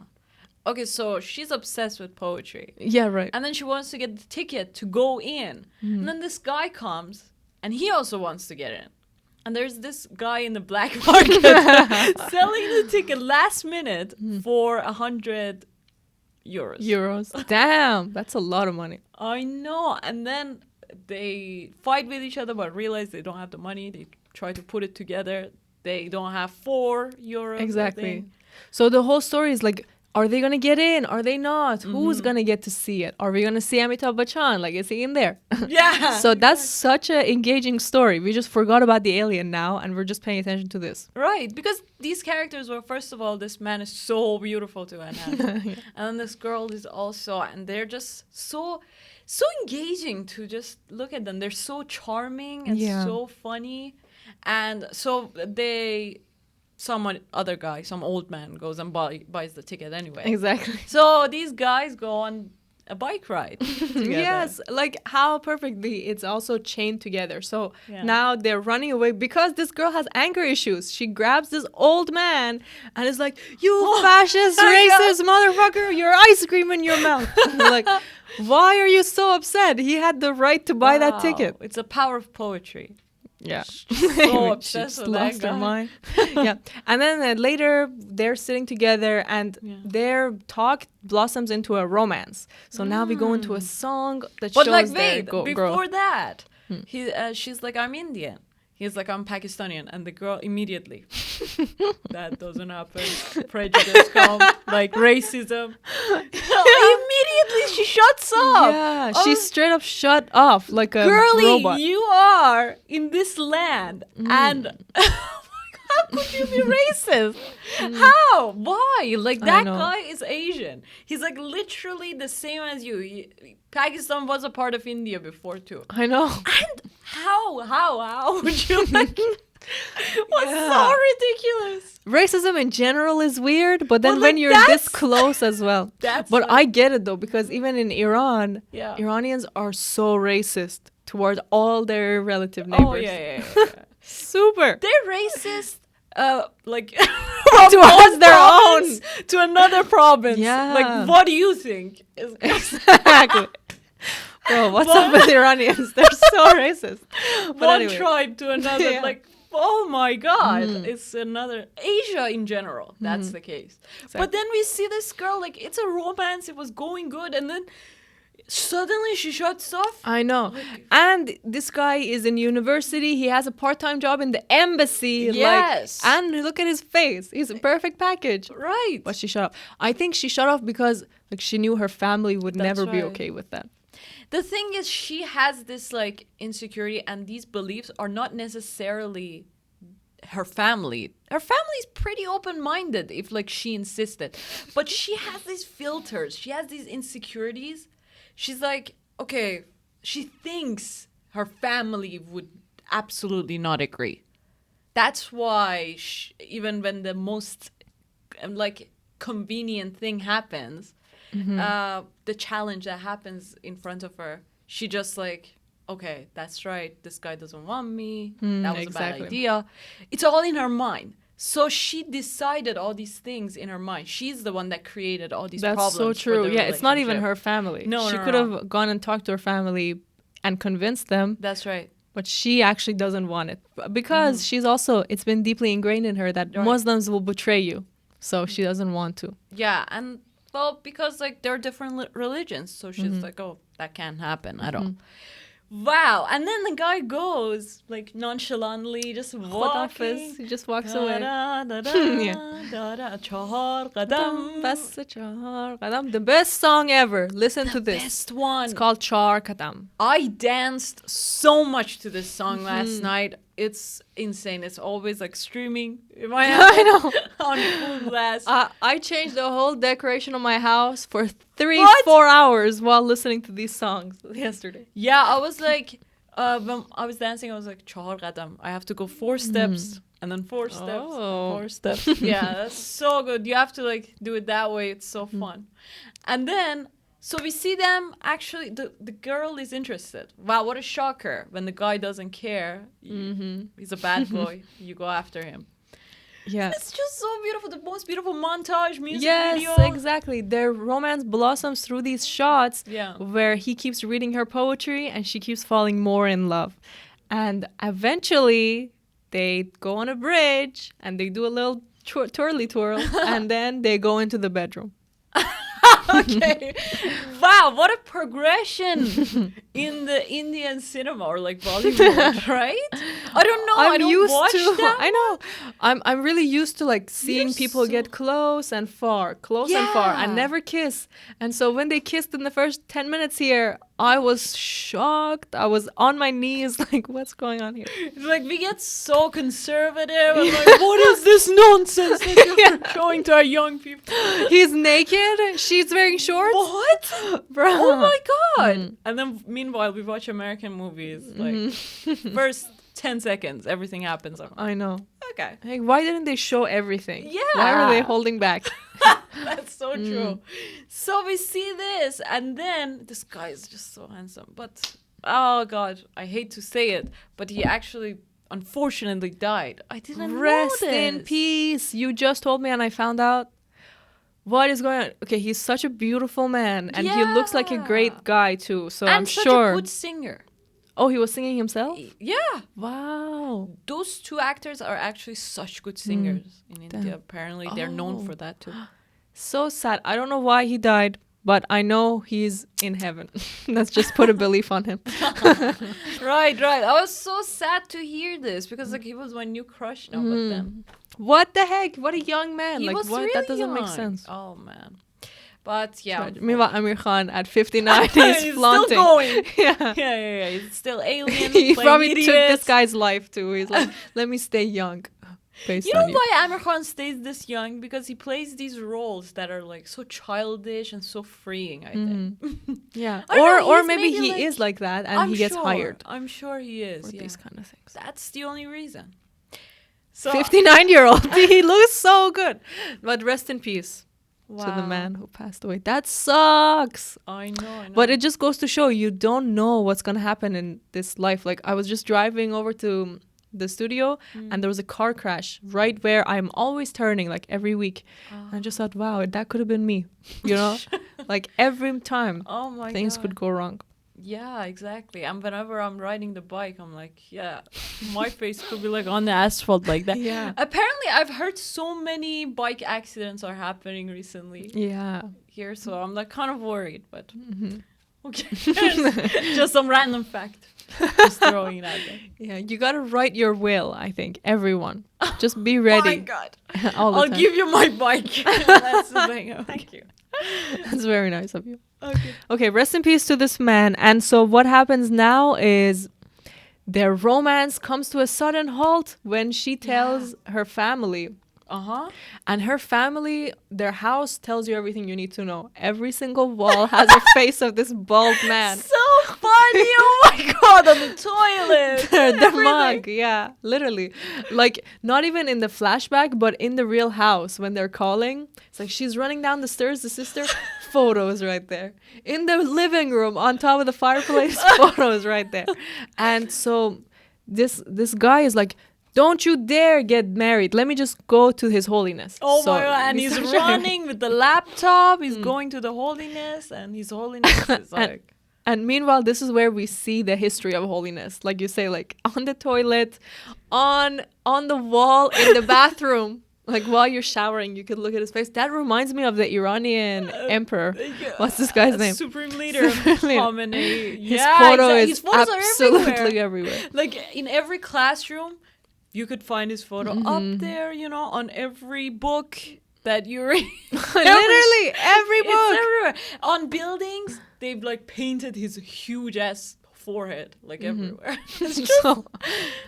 Speaker 1: Okay, so she's obsessed with poetry.
Speaker 2: Yeah, right.
Speaker 1: And then she wants to get the ticket to go in. And then this guy comes and he also wants to get in. And there's this guy in the black market selling the ticket last minute for 100 euros.
Speaker 2: Euros. Damn, that's a lot of money.
Speaker 1: I know. And then they fight with each other but realize they don't have the money. They try to put it together. They don't have 4 euros.
Speaker 2: Exactly. So the whole story is like, are they gonna get in? Are they not? Who's gonna get to see it? Are we gonna see Amitabh Bachchan? Like, is he in there?
Speaker 1: Yeah.
Speaker 2: So that's such an engaging story. We just forgot about the alien now, and we're just paying attention to this.
Speaker 1: Right, because these characters were, first of all, this man is so beautiful to Anna. And then this girl is also, and they're just so engaging to just look at them. They're so charming and so funny. And so some other guy, some old man goes and buys the ticket anyway.
Speaker 2: Exactly.
Speaker 1: So these guys go on a bike ride together.
Speaker 2: Yes, like how perfectly it's also chained together. So now they're running away because this girl has anger issues. She grabs this old man and is like, "You fascist, racist motherfucker, your ice cream in your mouth." And they're like, why are you so upset? He had the right to buy that ticket.
Speaker 1: It's the power of poetry.
Speaker 2: Yeah.
Speaker 1: So obsessed with that
Speaker 2: lost her
Speaker 1: guy.
Speaker 2: mind. Yeah. And then later they're sitting together and their talk blossoms into a romance. So now we go into a song that
Speaker 1: But
Speaker 2: shows
Speaker 1: like,
Speaker 2: their
Speaker 1: wait,
Speaker 2: growth.
Speaker 1: before that, she's like, I'm Indian. He's like, I'm Pakistani. And the girl immediately, that doesn't happen. Prejudice comes, like racism. Immediately she shuts up.
Speaker 2: Yeah, she straight up shut off like a
Speaker 1: Girlie,
Speaker 2: robot.
Speaker 1: you are in this land and how could you be racist? How? Why? Like, that guy is Asian. He's like literally the same as you. Pakistan was a part of India before too.
Speaker 2: I know.
Speaker 1: And how would you like? What's so ridiculous?
Speaker 2: Racism in general is weird, but then
Speaker 1: Well,
Speaker 2: when
Speaker 1: like,
Speaker 2: you're this close as well.
Speaker 1: That's
Speaker 2: But
Speaker 1: what-
Speaker 2: I get it though, because even in Iran,
Speaker 1: Yeah.
Speaker 2: Iranians are so racist towards all their relative neighbors.
Speaker 1: Oh yeah.
Speaker 2: Super.
Speaker 1: They're racist. Like
Speaker 2: Towards their
Speaker 1: province to another province.
Speaker 2: Yeah.
Speaker 1: Like, what do you think?
Speaker 2: Exactly. Bro, what's up with Iranians? They're so racist. But
Speaker 1: One
Speaker 2: anyway.
Speaker 1: tribe to another.
Speaker 2: Yeah.
Speaker 1: Like, oh my God. It's another. Asia in general, that's the case. But then we see this girl, like, it's a romance. It was going good. And then suddenly she shuts off.
Speaker 2: I know. And this guy is in university. He has a part-time job in the embassy.
Speaker 1: Yes.
Speaker 2: Like, and look at his face. He's a perfect package.
Speaker 1: Right.
Speaker 2: But she shut off. I think she shut off because like she knew her family would
Speaker 1: That's
Speaker 2: never be
Speaker 1: right.
Speaker 2: okay with that.
Speaker 1: The thing is, she has this like insecurity, and these beliefs are not necessarily her family. Her family's pretty open-minded if like she insisted. But she has these filters. She has these insecurities. She's like, okay, she thinks her family would absolutely not agree. That's why even when the most like convenient thing happens, the challenge that happens in front of her, she just like, okay, that's right. This guy doesn't want me. That was a bad idea. It's all in her mind. So she decided all these things in her mind. She's the one that created all these problems.
Speaker 2: That's so
Speaker 1: for
Speaker 2: true.
Speaker 1: the
Speaker 2: Yeah, it's not even
Speaker 1: relationship.
Speaker 2: her family.
Speaker 1: No,
Speaker 2: she
Speaker 1: no,
Speaker 2: could
Speaker 1: no.
Speaker 2: have gone and talked to her family and convinced them.
Speaker 1: That's right.
Speaker 2: But she actually doesn't want it because she's also, it's been deeply ingrained in her that Muslims will betray you. So she doesn't want to.
Speaker 1: Yeah, and well, because like they're different religions, so she's like, oh, that can't happen at all. Wow. And then the guy goes like nonchalantly, just walking.
Speaker 2: He just walks away.
Speaker 1: Chahar qadam.
Speaker 2: The best song ever. Listen to this.
Speaker 1: Best one.
Speaker 2: It's called Char Kadam.
Speaker 1: I danced so much to this song last night. It's insane. It's always like streaming in my house.
Speaker 2: I know.
Speaker 1: On full blast.
Speaker 2: I changed the whole decoration of my house for 4
Speaker 1: What?
Speaker 2: hours while listening to these songs yesterday.
Speaker 1: Yeah, I was like, when I was dancing, I was like, Chahar qadam. I have to go 4 steps and then 4 steps,
Speaker 2: Oh.
Speaker 1: 4 steps. Yeah, that's so good. You have to like do it that way. It's so fun. And then, so we see them actually, the girl is interested. Wow, what a shocker when the guy doesn't care. He's a bad boy. You go after him.
Speaker 2: Yeah.
Speaker 1: It's just so beautiful. The most beautiful montage, music
Speaker 2: Yes,
Speaker 1: video.
Speaker 2: exactly. Their romance blossoms through these shots
Speaker 1: Yeah.
Speaker 2: where he keeps reading her poetry and she keeps falling more in love. And eventually they go on a bridge and they do a little twirly twirl and then they go into the bedroom.
Speaker 1: Okay. Wow, what a progression in the Indian cinema or like Bollywood, right? I don't know. I don't watch them.
Speaker 2: I know. I'm really used to like seeing people get close and far, and never kiss. And so when they kissed in the first 10 minutes here, I was shocked. I was on my knees like, what's going on here?
Speaker 1: Like, we get so conservative. And like, what is this nonsense that you're showing to our young people?
Speaker 2: He's naked. She's wearing shorts.
Speaker 1: What?
Speaker 2: Bro.
Speaker 1: Oh my God. And then meanwhile, we watch American movies. Like, first 10 seconds, everything happens.
Speaker 2: I know.
Speaker 1: Okay.
Speaker 2: Like, why didn't they show everything?
Speaker 1: Yeah.
Speaker 2: Why were they holding back?
Speaker 1: That's so true. So we see this, and then this guy is just so handsome. But, oh God, I hate to say it, but he actually unfortunately died. I didn't
Speaker 2: Rest
Speaker 1: know this.
Speaker 2: in peace. You just told me and I found out. What is going on? Okay, he's such a beautiful man and he looks like a great guy too. So
Speaker 1: And
Speaker 2: I'm
Speaker 1: such
Speaker 2: sure.
Speaker 1: a good singer.
Speaker 2: Oh, he was singing himself?
Speaker 1: Yeah.
Speaker 2: Wow.
Speaker 1: Those two actors are actually such good singers in India. Apparently, they're known for that too.
Speaker 2: So sad. I don't know why he died, but I know he's in heaven. Let's just put a belief on him.
Speaker 1: Right. I was so sad to hear this because like he was my new crush now, but then
Speaker 2: What the heck? What a young man.
Speaker 1: he
Speaker 2: like
Speaker 1: was
Speaker 2: what?
Speaker 1: really
Speaker 2: That doesn't make
Speaker 1: young.
Speaker 2: sense.
Speaker 1: Oh man. But yeah.
Speaker 2: Meanwhile, Aamir Khan at 59 he's
Speaker 1: He's
Speaker 2: flaunting.
Speaker 1: still going.
Speaker 2: Yeah.
Speaker 1: Yeah. He's still alien.
Speaker 2: He
Speaker 1: playing
Speaker 2: probably took this
Speaker 1: idiots.
Speaker 2: guy's life too. He's like, let me stay young. Based
Speaker 1: You know
Speaker 2: on you.
Speaker 1: why Aamir Khan stays this young? Because he plays these roles that are like so childish and so freeing, I think.
Speaker 2: Yeah.
Speaker 1: I don't know,
Speaker 2: Or
Speaker 1: he's
Speaker 2: maybe
Speaker 1: maybe,
Speaker 2: he
Speaker 1: like-
Speaker 2: is like that and he gets hired
Speaker 1: I'm sure he is.
Speaker 2: for
Speaker 1: Yeah.
Speaker 2: these kind of things.
Speaker 1: That's the only reason. So
Speaker 2: 59-year-old. He looks so good. But rest in peace to the
Speaker 1: Wow.
Speaker 2: man who passed away. That sucks.
Speaker 1: I know.
Speaker 2: But it just goes to show you don't know what's going to happen in this life. Like I was just driving over to the studio and there was a car crash right where I'm always turning like every week. And I just thought, wow, that could have been me. You know? Like every time
Speaker 1: Oh my
Speaker 2: things
Speaker 1: God.
Speaker 2: could go wrong.
Speaker 1: Yeah, exactly. And whenever I'm riding the bike, I'm like, yeah, my face could be like on the asphalt like that.
Speaker 2: Yeah.
Speaker 1: Apparently, I've heard so many bike accidents are happening recently
Speaker 2: Yeah.
Speaker 1: here, so I'm like kind of worried, but okay. Just some random fact. Just throwing it out there.
Speaker 2: Yeah, you got to write your will, I think. Everyone. Just be
Speaker 1: Oh
Speaker 2: ready.
Speaker 1: my God.
Speaker 2: all the
Speaker 1: I'll
Speaker 2: time.
Speaker 1: give you my bike. That's the thing. Thank you.
Speaker 2: That's very nice of you.
Speaker 1: Okay.
Speaker 2: Okay, rest in peace to this man. And so what happens now is their romance comes to a sudden halt when she tells her family.
Speaker 1: Uh-huh.
Speaker 2: And her family, their house tells you everything you need to know. Every single wall has a face of this bald man.
Speaker 1: So funny. Oh my God. On the toilet.
Speaker 2: The mug, yeah, literally. Like, not even in the flashback, but in the real house when they're calling. It's like she's running down the stairs, the sister, photos right there. In the living room, on top of the fireplace, photos right there. And so this guy is like, don't you dare get married. Let me just go to his holiness.
Speaker 1: Oh
Speaker 2: So
Speaker 1: my God. And
Speaker 2: we
Speaker 1: he's
Speaker 2: start-
Speaker 1: running with the laptop. He's going to the holiness. And his holiness is like...
Speaker 2: And meanwhile, this is where we see the history of holiness. Like you say, like on the toilet, on the wall, in the bathroom. Like while you're showering, you could look at his face. That reminds me of the Iranian emperor. What's this guy's name?
Speaker 1: Supreme leader. Khamenei.
Speaker 2: His
Speaker 1: Yeah,
Speaker 2: photo
Speaker 1: exactly.
Speaker 2: is
Speaker 1: His photos are
Speaker 2: absolutely everywhere.
Speaker 1: Like in every classroom, you could find his photo up there, you know, on every book that you read.
Speaker 2: Literally every
Speaker 1: It's
Speaker 2: book.
Speaker 1: everywhere. On buildings, they've like painted his huge ass forehead like everywhere. It's just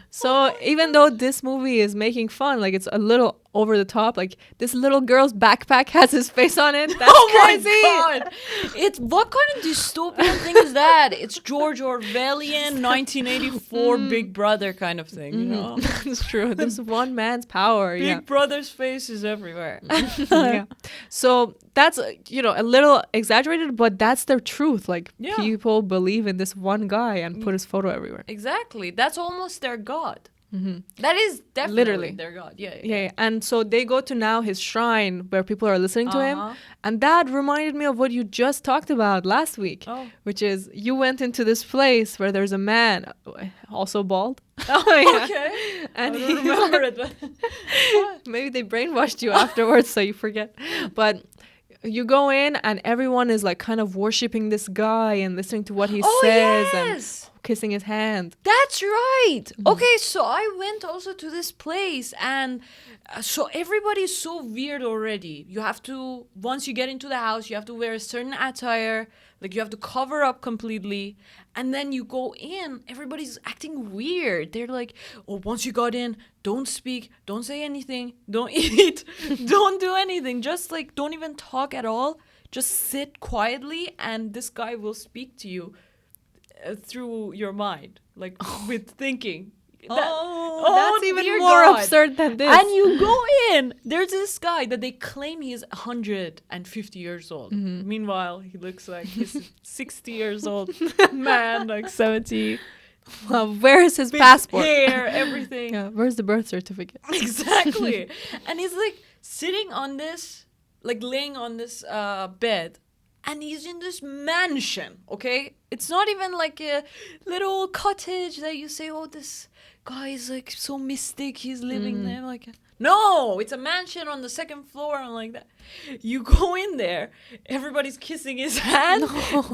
Speaker 2: So even though this movie is making fun, like it's a little over the top. Like this little girl's backpack has his face on it. That's
Speaker 1: Oh
Speaker 2: crazy.
Speaker 1: my god! It's what kind of dystopian thing is that? It's George Orwellian 1984 Big Brother kind of thing, you know?
Speaker 2: That's true. There's one man's power.
Speaker 1: Big Brother's face is everywhere.
Speaker 2: Yeah. So that's a little exaggerated, but that's the truth. Like
Speaker 1: Yeah.
Speaker 2: people believe in this one guy and put his photo everywhere.
Speaker 1: Exactly. That's almost their god. That is definitely
Speaker 2: Literally.
Speaker 1: their god. Yeah.
Speaker 2: Yeah, and so they go to now his shrine where people are listening to him,
Speaker 1: Uh-huh.
Speaker 2: and that reminded me of what you just talked about last week,
Speaker 1: Oh.
Speaker 2: which is you went into this place where there's a man, also bald.
Speaker 1: Oh, okay.
Speaker 2: And
Speaker 1: I don't remember it, but
Speaker 2: maybe they brainwashed you afterwards so you forget. But you go in and everyone is like kind of worshiping this guy and listening to what he says
Speaker 1: yes.
Speaker 2: and kissing his hand.
Speaker 1: That's right. Okay, so I went also to this place, and so everybody's so weird already. You have to, once you get into the house, you have to wear a certain attire, like you have to cover up completely, and then you go in, everybody's acting weird. They're like, oh, once you got in, don't speak, don't say anything, don't eat, don't do anything, just like don't even talk at all. Just sit quietly, and this guy will speak to you through your mind, like with thinking.
Speaker 2: That's even
Speaker 1: dear
Speaker 2: more
Speaker 1: God.
Speaker 2: absurd than this.
Speaker 1: And you go in, there's this guy that they claim he's 150 years old. Meanwhile, he looks like he's 60 years old man, like 70.
Speaker 2: Where's his
Speaker 1: Big
Speaker 2: passport?
Speaker 1: hair, everything.
Speaker 2: Yeah, where's the birth certificate?
Speaker 1: Exactly. And he's like sitting on this, like laying on this bed, and he's in this mansion, okay? It's not even like a little cottage that you say, oh, this guy is like so mystic, he's living there. Like, no, it's a mansion on the second floor and like that. You go in there, everybody's kissing his hand.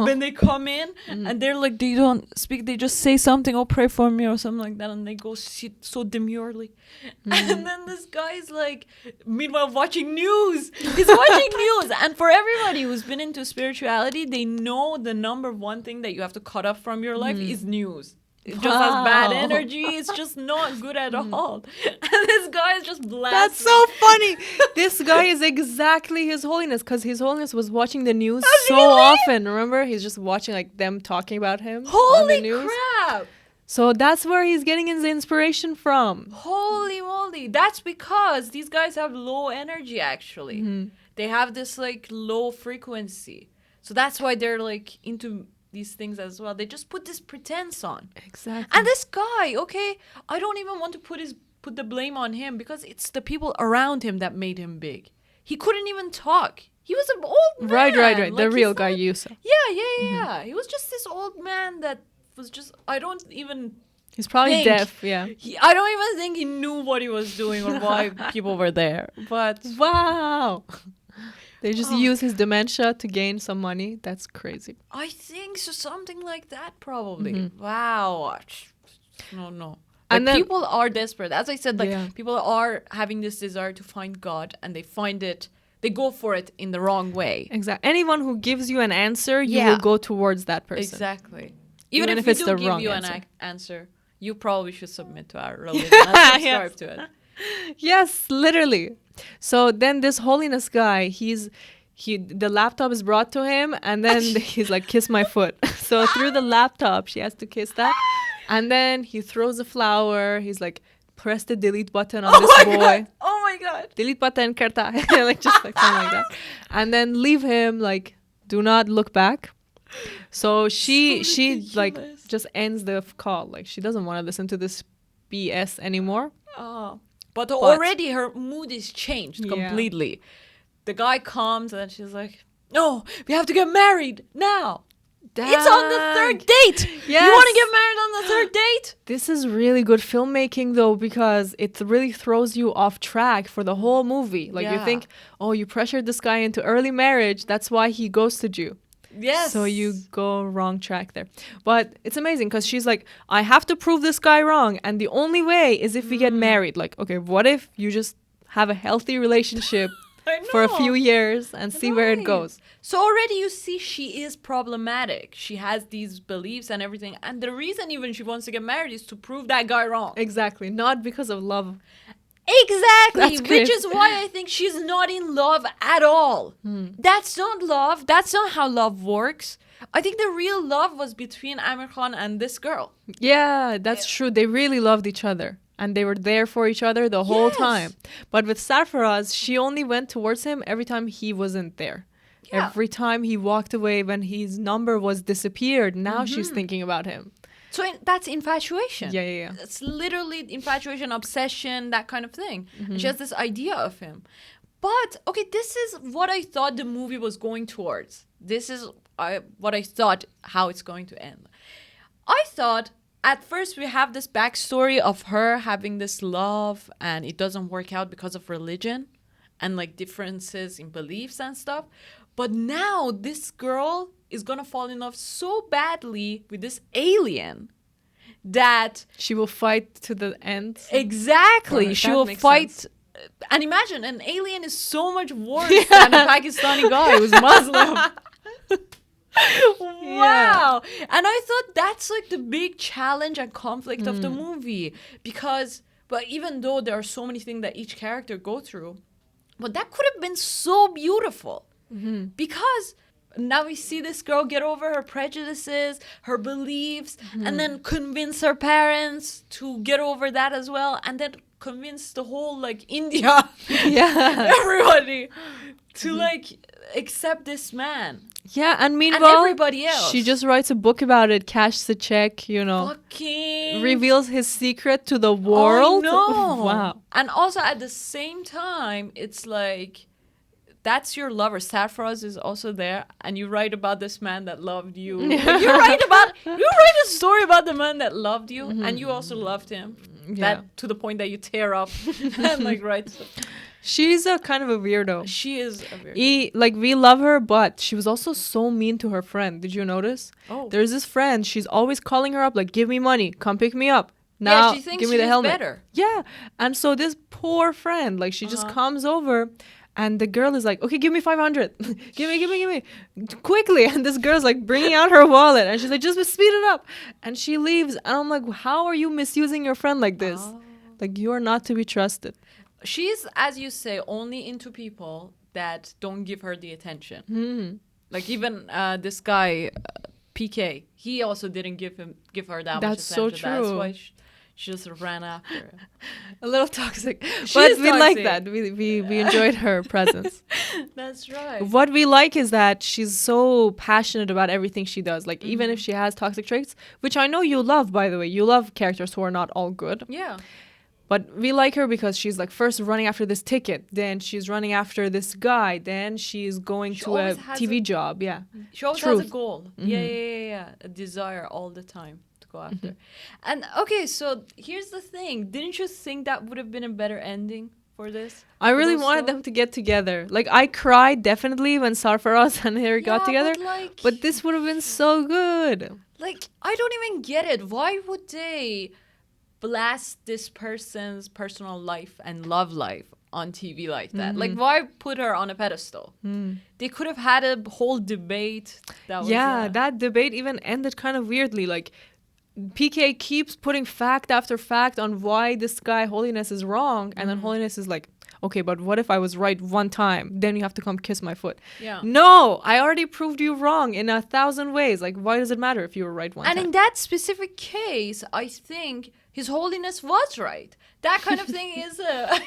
Speaker 1: Then they come in and they're like, they don't speak, they just say something, oh, pray for me or something like that. And they go sit so demurely. And then this guy's like, meanwhile, watching news. He's watching news. And for everybody who's been into spirituality, they know the number one thing that you have to cut off from your life is news. It just has bad energy. It's just not good at all. And this guy is just blasting.
Speaker 2: That's so funny. This guy is exactly His Holiness, because His Holiness was watching the news so often. Remember? He's just watching like them talking about him on the
Speaker 1: Holy
Speaker 2: news.
Speaker 1: crap.
Speaker 2: So that's where he's getting his inspiration from.
Speaker 1: Holy moly. That's because these guys have low energy, actually. They have this like low frequency. So that's why they're like into these things as well. They just put this pretense on.
Speaker 2: Exactly.
Speaker 1: And this guy, okay, I don't even want to put the blame on him, because it's the people around him that made him big. He couldn't even talk. He was an old man.
Speaker 2: Right.
Speaker 1: Like,
Speaker 2: The real
Speaker 1: he's
Speaker 2: guy
Speaker 1: not-
Speaker 2: you saw.
Speaker 1: Yeah. He was just this old man that was just, I don't even
Speaker 2: He's probably
Speaker 1: think
Speaker 2: deaf, yeah.
Speaker 1: I don't even think he knew what he was doing or why people were there. But
Speaker 2: Wow. They just use his dementia to gain some money. That's crazy.
Speaker 1: I think so, something like that probably. Wow. No. Like,
Speaker 2: And then-
Speaker 1: people are desperate. As I said, like
Speaker 2: Yeah.
Speaker 1: people are having this desire to find God, and they go for it in the wrong way.
Speaker 2: Exactly. Anyone who gives you an answer, you
Speaker 1: Yeah.
Speaker 2: will go towards that person.
Speaker 1: Exactly.
Speaker 2: Even
Speaker 1: Even
Speaker 2: if
Speaker 1: if
Speaker 2: it's
Speaker 1: we
Speaker 2: the
Speaker 1: do give
Speaker 2: wrong
Speaker 1: you
Speaker 2: answer.
Speaker 1: an answer, you probably should submit to our religion and subscribe to it.
Speaker 2: Yes, literally. So then this Holiness guy, the laptop is brought to him, and then he's like, kiss my foot. So through the laptop, she has to kiss that. And then he throws a flower. He's like, press the delete button on this boy.
Speaker 1: Oh my god.
Speaker 2: Delete button, karta. Like just like something like that. And then leave him, like, do not look back. So she like
Speaker 1: ridiculous.
Speaker 2: just ends the call. Like she doesn't want to listen to this BS anymore.
Speaker 1: Oh. But already her mood is changed
Speaker 2: Yeah.
Speaker 1: completely. The guy comes and she's like, no, we have to get married now. It's on the third date.
Speaker 2: Yes.
Speaker 1: You want to get married on the third date?
Speaker 2: This is really good filmmaking, though, because it really throws you off track for the whole movie. Like you
Speaker 1: Yeah.
Speaker 2: think, oh, you pressured this guy into early marriage. That's why he ghosted you.
Speaker 1: Yes.
Speaker 2: So you go wrong track there. But it's amazing because she's like, I have to prove this guy wrong. And the only way is if we get married. Like, okay, what if you just have a healthy relationship
Speaker 1: I
Speaker 2: for a
Speaker 1: know.
Speaker 2: few years and see where it
Speaker 1: Right.
Speaker 2: goes?
Speaker 1: So already you see she is problematic. She has these beliefs and everything. And the reason even she wants to get married is to prove that guy wrong.
Speaker 2: Exactly. Not because of love.
Speaker 1: Exactly,
Speaker 2: That's
Speaker 1: which
Speaker 2: crazy.
Speaker 1: is why I think she's not in love at all. That's not love. That's not how love works. I think the real love was between Aamir Khan and this girl.
Speaker 2: Yeah, that's true. They really loved each other. And they were there for each other the whole
Speaker 1: Yes.
Speaker 2: time. But with Sarfaraz, she only went towards him every time he wasn't there.
Speaker 1: Yeah.
Speaker 2: Every time he walked away when his number was disappeared, now she's thinking about him.
Speaker 1: So that's infatuation.
Speaker 2: Yeah.
Speaker 1: It's literally infatuation, obsession, that kind of thing. And she has this idea of him. But, okay, this is what I thought the movie was going towards. This is what I thought how it's going to end. I thought at first we have this backstory of her having this love and it doesn't work out because of religion and like differences in beliefs and stuff. But now this girl is gonna fall in love so badly with this alien that
Speaker 2: She will fight to the end.
Speaker 1: exactly
Speaker 2: Right,
Speaker 1: she
Speaker 2: that
Speaker 1: will
Speaker 2: makes
Speaker 1: fight.
Speaker 2: sense.
Speaker 1: And imagine an alien is so much worse than a Pakistani guy who's Muslim. Wow. And I thought that's like the big challenge and conflict of the movie because, but even though there are so many things that each character go through, but that could have been so beautiful because now we see this girl get over her prejudices, her beliefs, and then convince her parents to get over that as well, and then convince the whole like India, everybody to like accept this man.
Speaker 2: Yeah, and meanwhile,
Speaker 1: everybody else.
Speaker 2: she just writes a book about it, cashes a check,
Speaker 1: Fucking
Speaker 2: reveals his secret to the world.
Speaker 1: Oh, no.
Speaker 2: Wow.
Speaker 1: And also at the same time, it's like that's your lover. Sarfaraz is also there, and you write about this man that loved you. Like, you write a story about the man that loved you, and you also loved him.
Speaker 2: Yeah.
Speaker 1: That to the point that you tear up and like write.
Speaker 2: She's a kind of a weirdo.
Speaker 1: She is a very
Speaker 2: We love her, but she was also so mean to her friend. Did you notice?
Speaker 1: Oh.
Speaker 2: There's this friend. She's always calling her up, like, give me money, come pick me up. Now,
Speaker 1: she thinks
Speaker 2: give me the
Speaker 1: she's
Speaker 2: helmet.
Speaker 1: better.
Speaker 2: Yeah. And so this poor friend, like, she just comes over, and the girl is like, okay, give me 500. give me. Quickly. And this girl's like bringing out her wallet, and she's like, just speed it up. And she leaves. And I'm like, how are you misusing your friend like this? Like, you are not to be trusted.
Speaker 1: She's, as you say, only into people that don't give her the attention. Like even this guy, PK, he also didn't give her that much
Speaker 2: That's so
Speaker 1: attention. That's
Speaker 2: true.
Speaker 1: why she just ran after her.
Speaker 2: A little toxic.
Speaker 1: She
Speaker 2: But
Speaker 1: is
Speaker 2: we like
Speaker 1: toxic.
Speaker 2: that. We enjoyed her presence.
Speaker 1: That's right.
Speaker 2: What we like is that she's so passionate about everything she does. Like, even if she has toxic traits, which I know you love, by the way. You love characters who are not all good.
Speaker 1: Yeah.
Speaker 2: But we like her because she's like first running after this ticket, then she's running after this guy, then she's going
Speaker 1: She
Speaker 2: to a
Speaker 1: always has
Speaker 2: TV
Speaker 1: a-
Speaker 2: job. Yeah.
Speaker 1: She always has a
Speaker 2: Truth.
Speaker 1: goal. Yeah. A desire all the time to go after. And okay, so here's the thing. Didn't you think that would have been a better ending for this?
Speaker 2: I
Speaker 1: For
Speaker 2: really
Speaker 1: those
Speaker 2: wanted
Speaker 1: two?
Speaker 2: them to get together. Like, I cried definitely when Sarfaraz and Harry got
Speaker 1: Yeah,
Speaker 2: together.
Speaker 1: but, like-
Speaker 2: But this would have been so good.
Speaker 1: Like, I don't even get it. Why would they blast this person's personal life and love life on TV like that? Like, why put her on a pedestal? They could have had a whole debate. That was
Speaker 2: That debate even ended kind of weirdly. Like, PK keeps putting fact after fact on why this guy Holiness is wrong, and then Holiness is like, okay, but what if I was right one time? Then you have to come kiss my foot.
Speaker 1: Yeah.
Speaker 2: No, I already proved you wrong in 1,000 ways. Like, why does it matter if you were right one
Speaker 1: And
Speaker 2: time?
Speaker 1: in that specific case, I think His Holiness was right. That kind of thing is a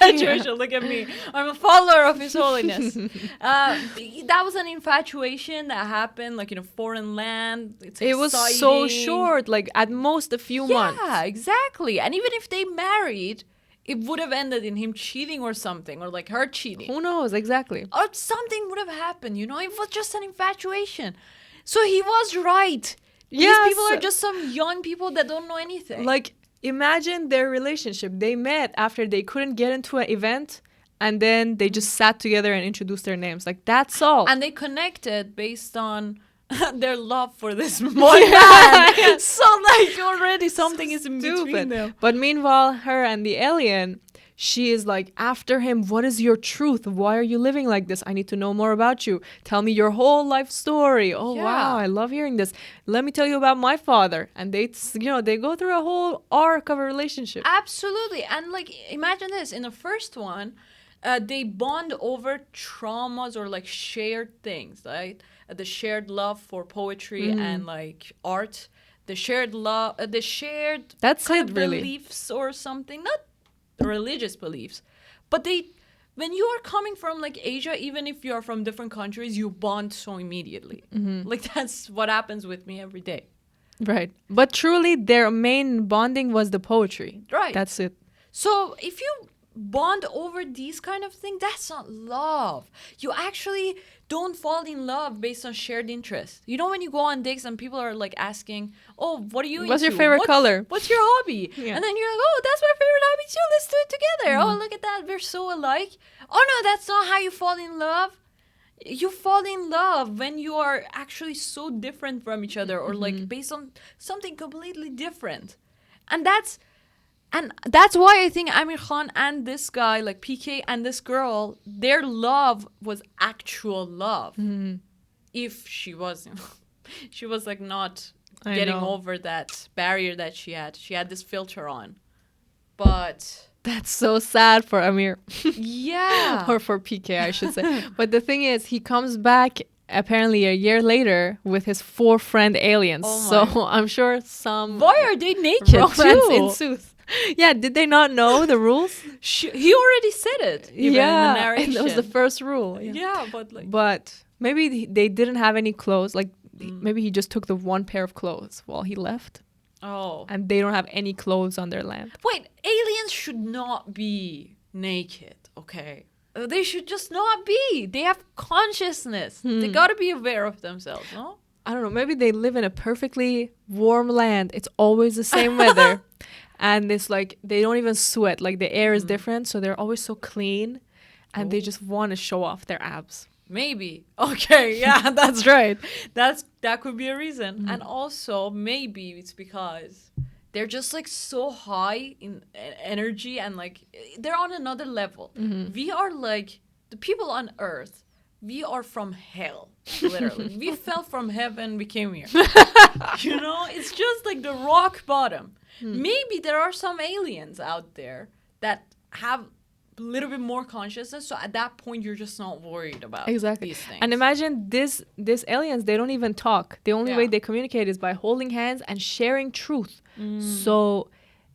Speaker 1: situation. Look at me. I'm a follower of His Holiness. That was an infatuation that happened like in a foreign land. It's
Speaker 2: It was so
Speaker 1: exciting.
Speaker 2: short, like at most a few months.
Speaker 1: Yeah, exactly. And even if they married, it would have ended in him cheating or something, or like her cheating.
Speaker 2: Who knows? Exactly.
Speaker 1: Or something would have happened, you know? It was just an infatuation. So he was right.
Speaker 2: Yes.
Speaker 1: These people are just some young people that don't know anything.
Speaker 2: Like, imagine their relationship. They met after they couldn't get into an event, and then they just sat together and introduced their names. Like, that's all.
Speaker 1: and they connected based on their love for this boy man. So like already something is in between them.
Speaker 2: But meanwhile, her and the alien, she is like after him. What is your truth? Why are you living like this? I need to know more about you. Tell me your whole life story. Oh wow, I love hearing this. Let me tell you about my father. And they go through a whole arc of a relationship.
Speaker 1: Absolutely. And like imagine this, in the first one, they bond over traumas or like shared things, right? The shared love for poetry and like art, the shared love, the shared beliefs or something, not religious beliefs, but when you are coming from like Asia, even if you are from different countries, you bond so immediately. Like that's what happens with me every day.
Speaker 2: Right. But truly their main bonding was the poetry.
Speaker 1: Right.
Speaker 2: That's it.
Speaker 1: So if you bond over these kind of things, that's not love. You actually don't fall in love based on shared interest. You know, when you go on dates and people are like asking, oh, what are you
Speaker 2: What's
Speaker 1: into?
Speaker 2: your favorite color?
Speaker 1: What's your hobby?
Speaker 2: Yeah.
Speaker 1: And then you're like, oh, that's my favorite hobby too. Let's do it together. Oh, look at that. We're so alike. Oh, no, that's not how you fall in love. You fall in love when you are actually so different from each other or like based on something completely different. And that's why I think Aamir Khan and this guy, like PK and this girl, their love was actual love. If she was, she was like not getting over that barrier that she had. She had this filter on. But
Speaker 2: that's so sad for Aamir.
Speaker 1: Yeah.
Speaker 2: Or for PK, I should say. But the thing is, he comes back apparently a year later with his 4 friend aliens. So I'm sure some
Speaker 1: why are they naked
Speaker 2: romance
Speaker 1: too?
Speaker 2: ensues. Yeah, did they not know the rules?
Speaker 1: He already said it. Even in the narration.
Speaker 2: That was the first rule.
Speaker 1: Yeah, but like.
Speaker 2: But maybe they didn't have any clothes. Like maybe he just took the one pair of clothes while he left.
Speaker 1: Oh.
Speaker 2: And they don't have any clothes on their land.
Speaker 1: Wait, aliens should not be naked, okay? They should just not be. They have consciousness. They gotta be aware of themselves, no?
Speaker 2: I don't know. Maybe they live in a perfectly warm land. It's always the same weather. And it's like they don't even sweat. Like the air is different. So they're always so clean. And they just want to show off their abs.
Speaker 1: Maybe. Okay, yeah, that's right. That could be a reason. And also, maybe it's because they're just like so high in energy and like they're on another level. We are like the people on Earth. We are from hell, literally. We fell from heaven, we came here. You know, it's just like the rock bottom. Maybe there are some aliens out there that have a little bit more consciousness, so at that point you're just not worried about these things.
Speaker 2: And imagine these aliens, they don't even talk. The only way they communicate is by holding hands and sharing truth. So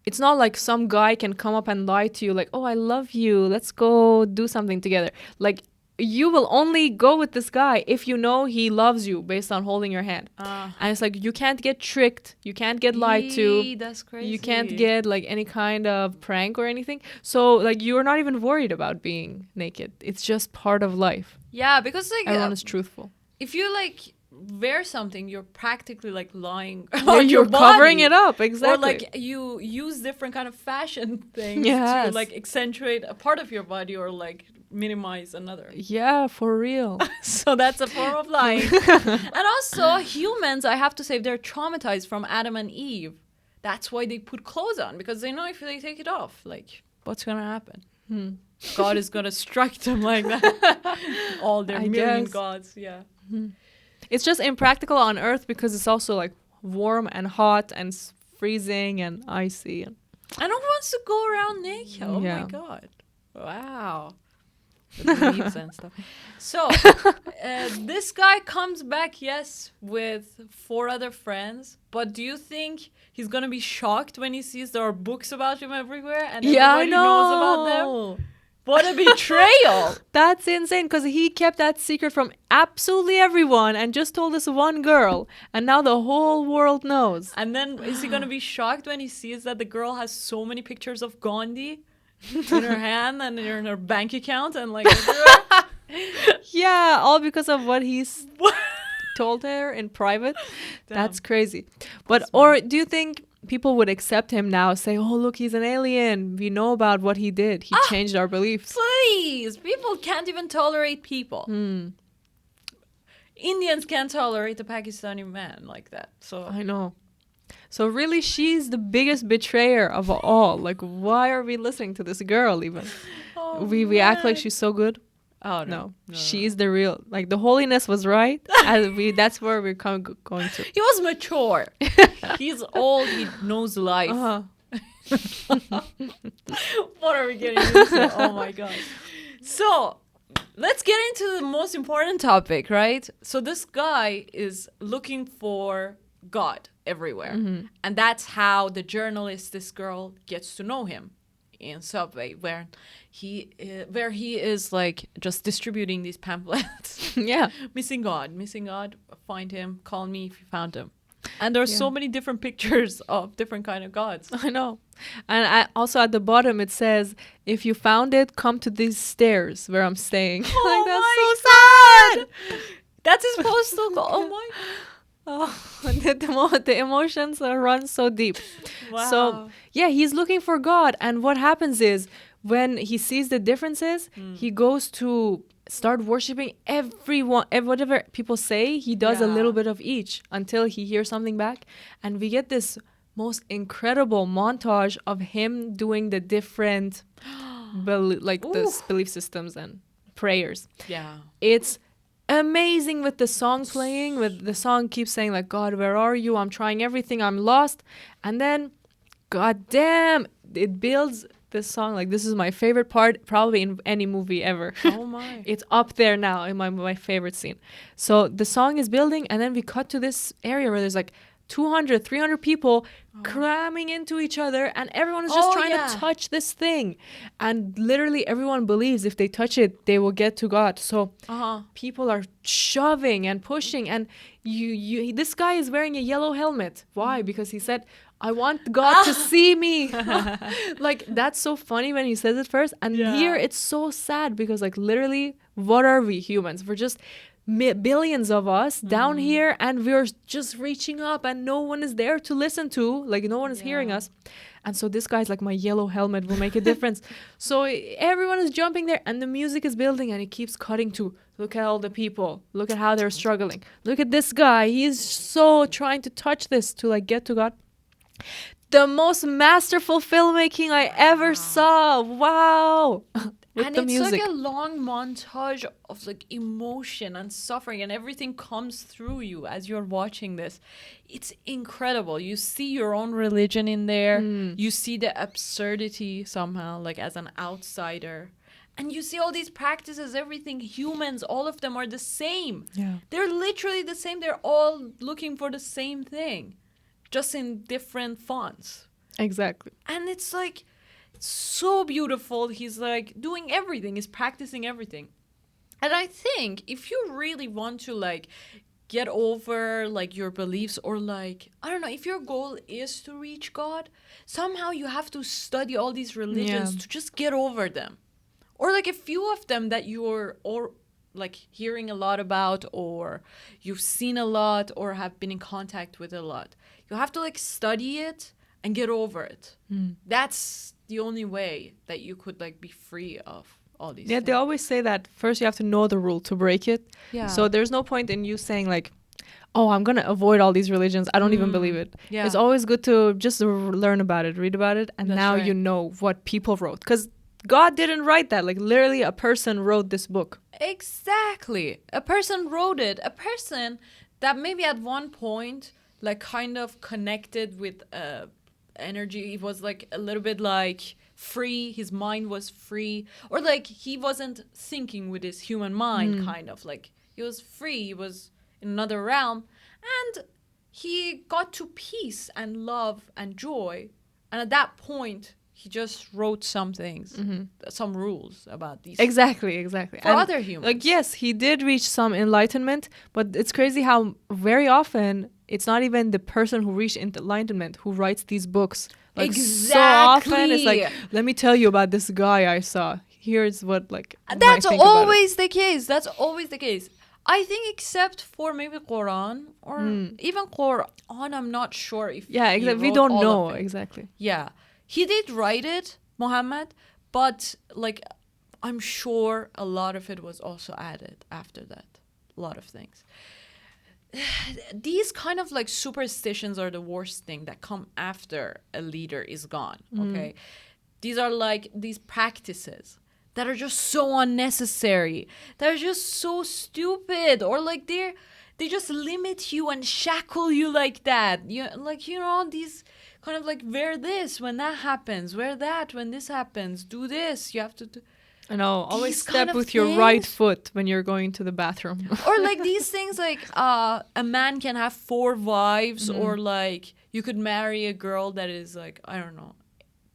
Speaker 2: it's not like some guy can come up and lie to you like, oh, I love you, let's go do something together. Like, you will only go with this guy if you know he loves you based on holding your hand. And it's like, you can't get tricked. You can't get lied to.
Speaker 1: That's crazy.
Speaker 2: You can't get like any kind of prank or anything. So like, you're not even worried about being naked. It's just part of life.
Speaker 1: Yeah, because like
Speaker 2: everyone is truthful.
Speaker 1: If you like wear something, you're practically like lying
Speaker 2: on
Speaker 1: your
Speaker 2: you're
Speaker 1: body.
Speaker 2: Covering it up, exactly.
Speaker 1: Or like you use different kind of fashion things to like accentuate a part of your body or like minimize another.
Speaker 2: Yeah, for real.
Speaker 1: So that's a form of lying. And also humans, I have to say, they're traumatized from Adam and Eve. That's why they put clothes on, because they know if they take it off, like, what's gonna happen? God is gonna strike them like that. All their million gods.
Speaker 2: It's just impractical on Earth because it's also like warm and hot and freezing and icy. And
Speaker 1: no one wants to go around naked. Oh my God. Wow. The leaves and stuff. So this guy comes back, yes, with 4 other friends. But do you think he's gonna be shocked when he sees there are books about him everywhere and everybody knows about them? What a betrayal!
Speaker 2: That's insane, because he kept that secret from absolutely everyone and just told this one girl, and now the whole world knows.
Speaker 1: And then is he gonna be shocked when he sees that the girl has so many pictures of Gandhi in her hand and in her bank account and like
Speaker 2: yeah, all because of what he's told her in private. That's crazy. But or do you think people would accept him now, say, oh look, he's an alien, we know about what he did, he changed our beliefs?
Speaker 1: Please, people can't even tolerate people. Indians can't tolerate a Pakistani man like that. So
Speaker 2: I know. So really, she's the biggest betrayer of all. Like, why are we listening to this girl even? We act like she's so good.
Speaker 1: Oh
Speaker 2: No, she's the real. Like, the holiness was right. And that's where we're going to.
Speaker 1: He was mature. He's old. He knows life. What are we getting into? Oh my god. So let's get into the most important topic, right? So this guy is looking for God everywhere. And that's how the journalist, this girl, gets to know him in Subway, where he is like just distributing these pamphlets.
Speaker 2: Yeah.
Speaker 1: Missing God, find him, call me if you found him. And there's so many different pictures of different kind of gods.
Speaker 2: I know. And also at the bottom it says, if you found it, come to these stairs where I'm staying.
Speaker 1: Oh
Speaker 2: Like, that's so sad.
Speaker 1: That's his postal code. Oh my.
Speaker 2: The emotions run so deep.
Speaker 1: Wow.
Speaker 2: So yeah, he's looking for God, and what happens is when he sees the differences, he goes to start worshiping everyone. Whatever people say, he does a little bit of each until he hears something back, and we get this most incredible montage of him doing the different belief systems and prayers.
Speaker 1: Yeah.
Speaker 2: It's amazing with the song playing, with the song keeps saying like, God, where are you? I'm trying everything, I'm lost. And then, god damn, it builds this song. Like, this is my favorite part probably in any movie ever.
Speaker 1: Oh my.
Speaker 2: It's up there now in my favorite scene. So the song is building, and then we cut to this area where there's like 200, 300 people cramming into each other, and everyone is just trying to touch this thing. And literally everyone believes if they touch it, they will get to God. So people are shoving and pushing, and this guy is wearing a yellow helmet. Why? Because he said, I want God to see me. Like, that's so funny when he says it first. And here it's so sad because, like, literally, what are we humans? We're just billions of us down here, and we're just reaching up, and no one is there to listen to. Like, no one is hearing us. And so this guy's like, my yellow helmet will make a difference. So everyone is jumping there, and the music is building, and it keeps cutting to, look at all the people, look at how they're struggling, look at this guy, he's so trying to touch this to like get to God. The most masterful filmmaking I ever saw. Wow. With
Speaker 1: and
Speaker 2: the
Speaker 1: it's
Speaker 2: music.
Speaker 1: like a long montage of like emotion and suffering, and everything comes through you as you're watching this. It's incredible. You see your own religion in there. You see the absurdity somehow, like as an outsider. And you see all these practices, everything, humans, all of them are the same.
Speaker 2: Yeah.
Speaker 1: They're literally the same. They're all looking for the same thing, just in different fonts.
Speaker 2: Exactly.
Speaker 1: And it's like so beautiful. He's like doing everything. He's practicing everything. And I think if you really want to like get over like your beliefs, or like, I don't know, if your goal is to reach God, somehow you have to study all these religions to just get over them. Or like a few of them that you're or like hearing a lot about, or you've seen a lot, or have been in contact with a lot. You have to like study it and get over it. That's the only way that you could like be free of all these things.
Speaker 2: They always say that first you have to know the rule to break it.
Speaker 1: Yeah.
Speaker 2: So there's no point in you saying like, oh, I'm going to avoid all these religions. I don't even believe it.
Speaker 1: Yeah.
Speaker 2: It's always good to just learn about it, read about it. And
Speaker 1: That's
Speaker 2: now
Speaker 1: right.
Speaker 2: you know what people wrote. Because God didn't write that. Like, literally a person wrote this book.
Speaker 1: Exactly. A person wrote it. A person that maybe at one point like kind of connected with energy. He was like a little bit like free. His mind was free. Or like he wasn't thinking with his human mind, kind of. Like he was free. He was in another realm. And he got to peace and love and joy. And at that point, he just wrote some things, some rules about these.
Speaker 2: Exactly.
Speaker 1: For
Speaker 2: And,
Speaker 1: other humans.
Speaker 2: like, yes, he did reach some enlightenment, but it's crazy how very often it's not even the person who reached enlightenment who writes these books. Like, so often it's like, let me tell you about this guy I saw. Here's what, like,
Speaker 1: That's
Speaker 2: I think about it.
Speaker 1: always the case. That's always the case. I think except for maybe Quran or even Quran, I'm not sure if
Speaker 2: Yeah,
Speaker 1: he
Speaker 2: exactly. We
Speaker 1: wrote
Speaker 2: don't
Speaker 1: all
Speaker 2: know
Speaker 1: of it.
Speaker 2: exactly.
Speaker 1: Yeah. He did write it, Muhammad, but like I'm sure a lot of it was also added after that. A lot of things. these kind of like superstitions are the worst thing that come after a leader is gone. Okay, these are like these practices that are just so unnecessary, that are just so stupid, or like they just limit you and shackle you like that. These kind of like, wear this when that happens, wear that when this happens, do this, you have to do.
Speaker 2: I know, always
Speaker 1: These kind
Speaker 2: step
Speaker 1: of
Speaker 2: with your right
Speaker 1: things.
Speaker 2: foot when you're going to the bathroom.
Speaker 1: Or like these things like a man can have 4 wives, or like you could marry a girl that is like, I don't know,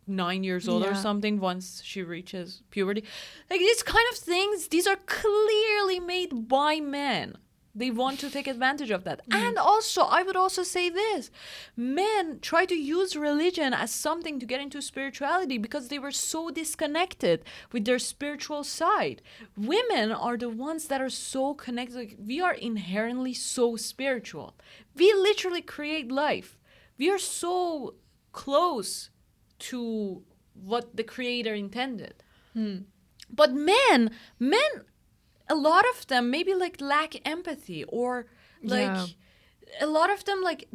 Speaker 1: 9 years old or
Speaker 2: Yeah.
Speaker 1: something once she reaches puberty. Like these kind of things, these are clearly made by men. They want to take advantage of that. And also, I would also say this. Men try to use religion as something to get into spirituality because they were so disconnected with their spiritual side. Women are the ones that are so connected. Like, we are inherently so spiritual. We literally create life. We are so close to what the creator intended. But men, a lot of them maybe like lack empathy, or like
Speaker 2: Yeah.
Speaker 1: a lot of them like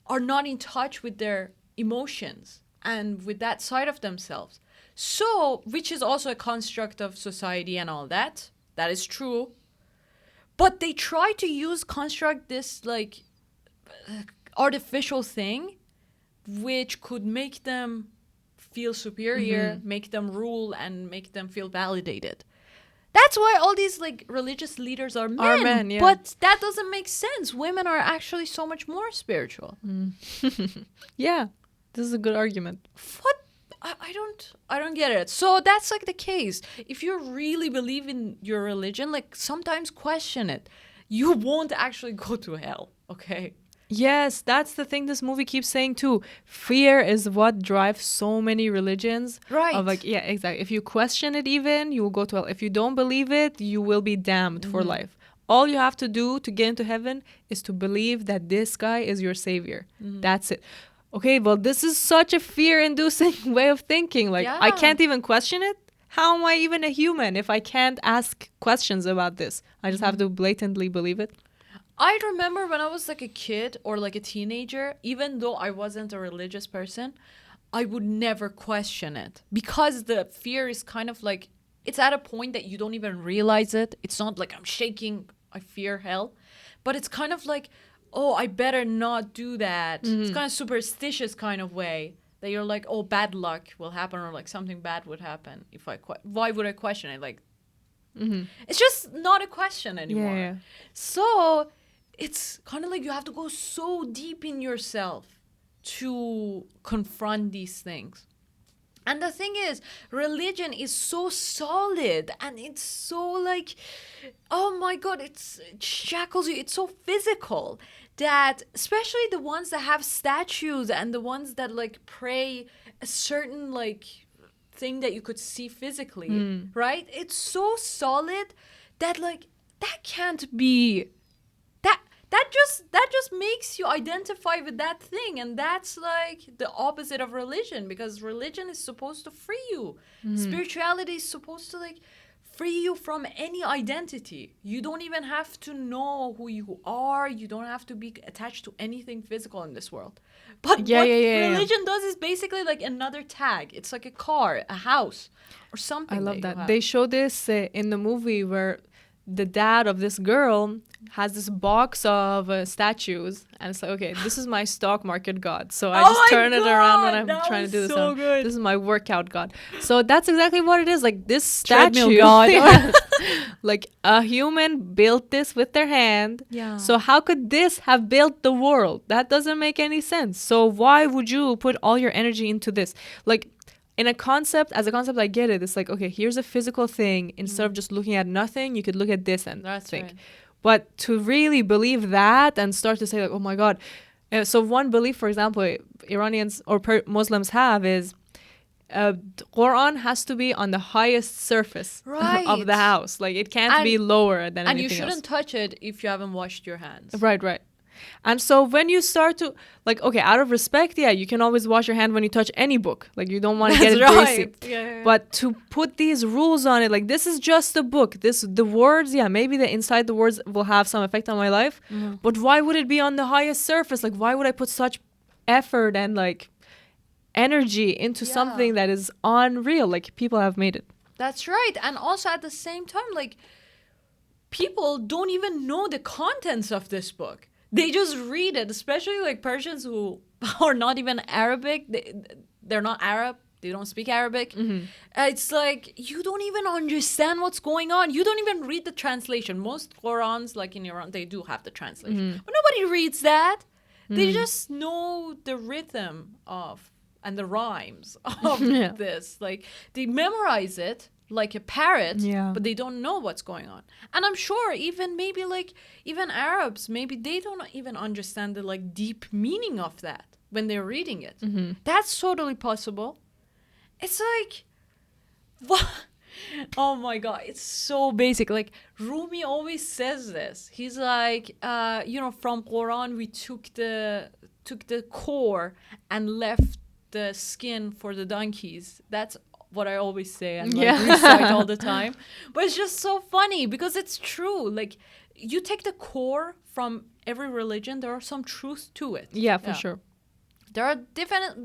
Speaker 1: are not in touch with their emotions and with that side of themselves. So, which is also a construct of society and all that. That is true. But they try to construct this like artificial thing which could make them feel superior, make them rule, and make them feel validated. That's why all these like religious leaders are men.
Speaker 2: Yeah.
Speaker 1: But that doesn't make sense. Women are actually so much more spiritual.
Speaker 2: Yeah, this is a good argument.
Speaker 1: What? I don't get it. So that's like the case. If you really believe in your religion, like sometimes question it. You won't actually go to hell, okay?
Speaker 2: Yes, that's the thing this movie keeps saying too. Fear is what drives so many religions.
Speaker 1: Right.
Speaker 2: Of like, yeah, exactly. If you question it even, you will go to hell. If you don't believe it, you will be damned for life. All you have to do to get into heaven is to believe that this guy is your savior. That's it. Okay, well, this is such a fear-inducing way of thinking. Like, I
Speaker 1: Yeah.
Speaker 2: can't even question it. How am I even a human if I can't ask questions about this? I just have to blatantly believe it.
Speaker 1: I remember when I was like a kid or like a teenager, even though I wasn't a religious person, I would never question it because the fear is kind of like, it's at a point that you don't even realize it. It's not like I'm shaking, I fear hell, but it's kind of like, oh, I better not do that. It's kind of superstitious kind of way that you're like, oh, bad luck will happen, or like something bad would happen if why would I question it? Like, it's just not a question anymore.
Speaker 2: Yeah.
Speaker 1: So it's kind of like you have to go so deep in yourself to confront these things. And the thing is, religion is so solid and it's so like, oh my God, it shackles you. It's so physical that especially the ones that have statues and the ones that like pray a certain like thing that you could see physically, right? It's so solid that like that can't be that just makes you identify with that thing, and that's like the opposite of religion, because religion is supposed to free you. Spirituality is supposed to like free you from any identity. You don't even have to know who you are. You don't have to be attached to anything physical in this world. But what religion does is basically like another tag. It's like a car, a house, or something.
Speaker 2: I love
Speaker 1: you
Speaker 2: that.
Speaker 1: have.
Speaker 2: They show this in the movie where the dad of this girl has this box of statues, and it's like, okay, this is my stock market god. So I just turn it around when I'm trying to do this.
Speaker 1: So good.
Speaker 2: This is my workout god. So that's exactly what it is. Like this
Speaker 1: Treadmill
Speaker 2: statue,
Speaker 1: god.
Speaker 2: yes. Like a human built this with their hand.
Speaker 1: Yeah.
Speaker 2: So how could this have built the world? That doesn't make any sense. So why would you put all your energy into this? Like, as a concept, I get it. It's like, okay, here's a physical thing. Instead of just looking at nothing, you could look at this and think.
Speaker 1: Right.
Speaker 2: But to really believe that and start to say, like, oh my God. So one belief, for example, Iranians or Muslims have is Quran has to be on the highest surface of the house. Like, it can't be lower than anything else.
Speaker 1: And you shouldn't touch it if you haven't washed your hands.
Speaker 2: Right. And so when you start to, like, okay, out of respect, yeah, you can always wash your hand when you touch any book. Like, you don't want to get it greasy.
Speaker 1: Yeah.
Speaker 2: But to put these rules on it, like, this is just a book. The words, yeah, maybe inside the words will have some effect on my life. But why would it be on the highest surface? Like, why would I put such effort and, like, energy into something that is unreal? Like, people have made it.
Speaker 1: That's right. And also at the same time, like, people don't even know the contents of this book. They just read it, especially like Persians who are not even Arabic. They're not Arab. They don't speak Arabic. It's like, you don't even understand what's going on. You don't even read the translation. Most Qurans, like in Iran, they do have the translation. But nobody reads that. They just know the rhythm of and the rhymes of this. Like, they memorize it like a parrot, but they don't know what's going on. And I'm sure even Arabs, maybe they don't even understand the like deep meaning of that when they're reading it. That's totally possible. It's like, what? Oh my God, it's so basic. Like, Rumi always says this. He's like, from Quran we took the core and left the skin for the donkeys. That's what I always say and recite all the time. But it's just so funny because it's true. Like, you take the core from every religion, there are some truth to it.
Speaker 2: Yeah, for sure.
Speaker 1: There are different,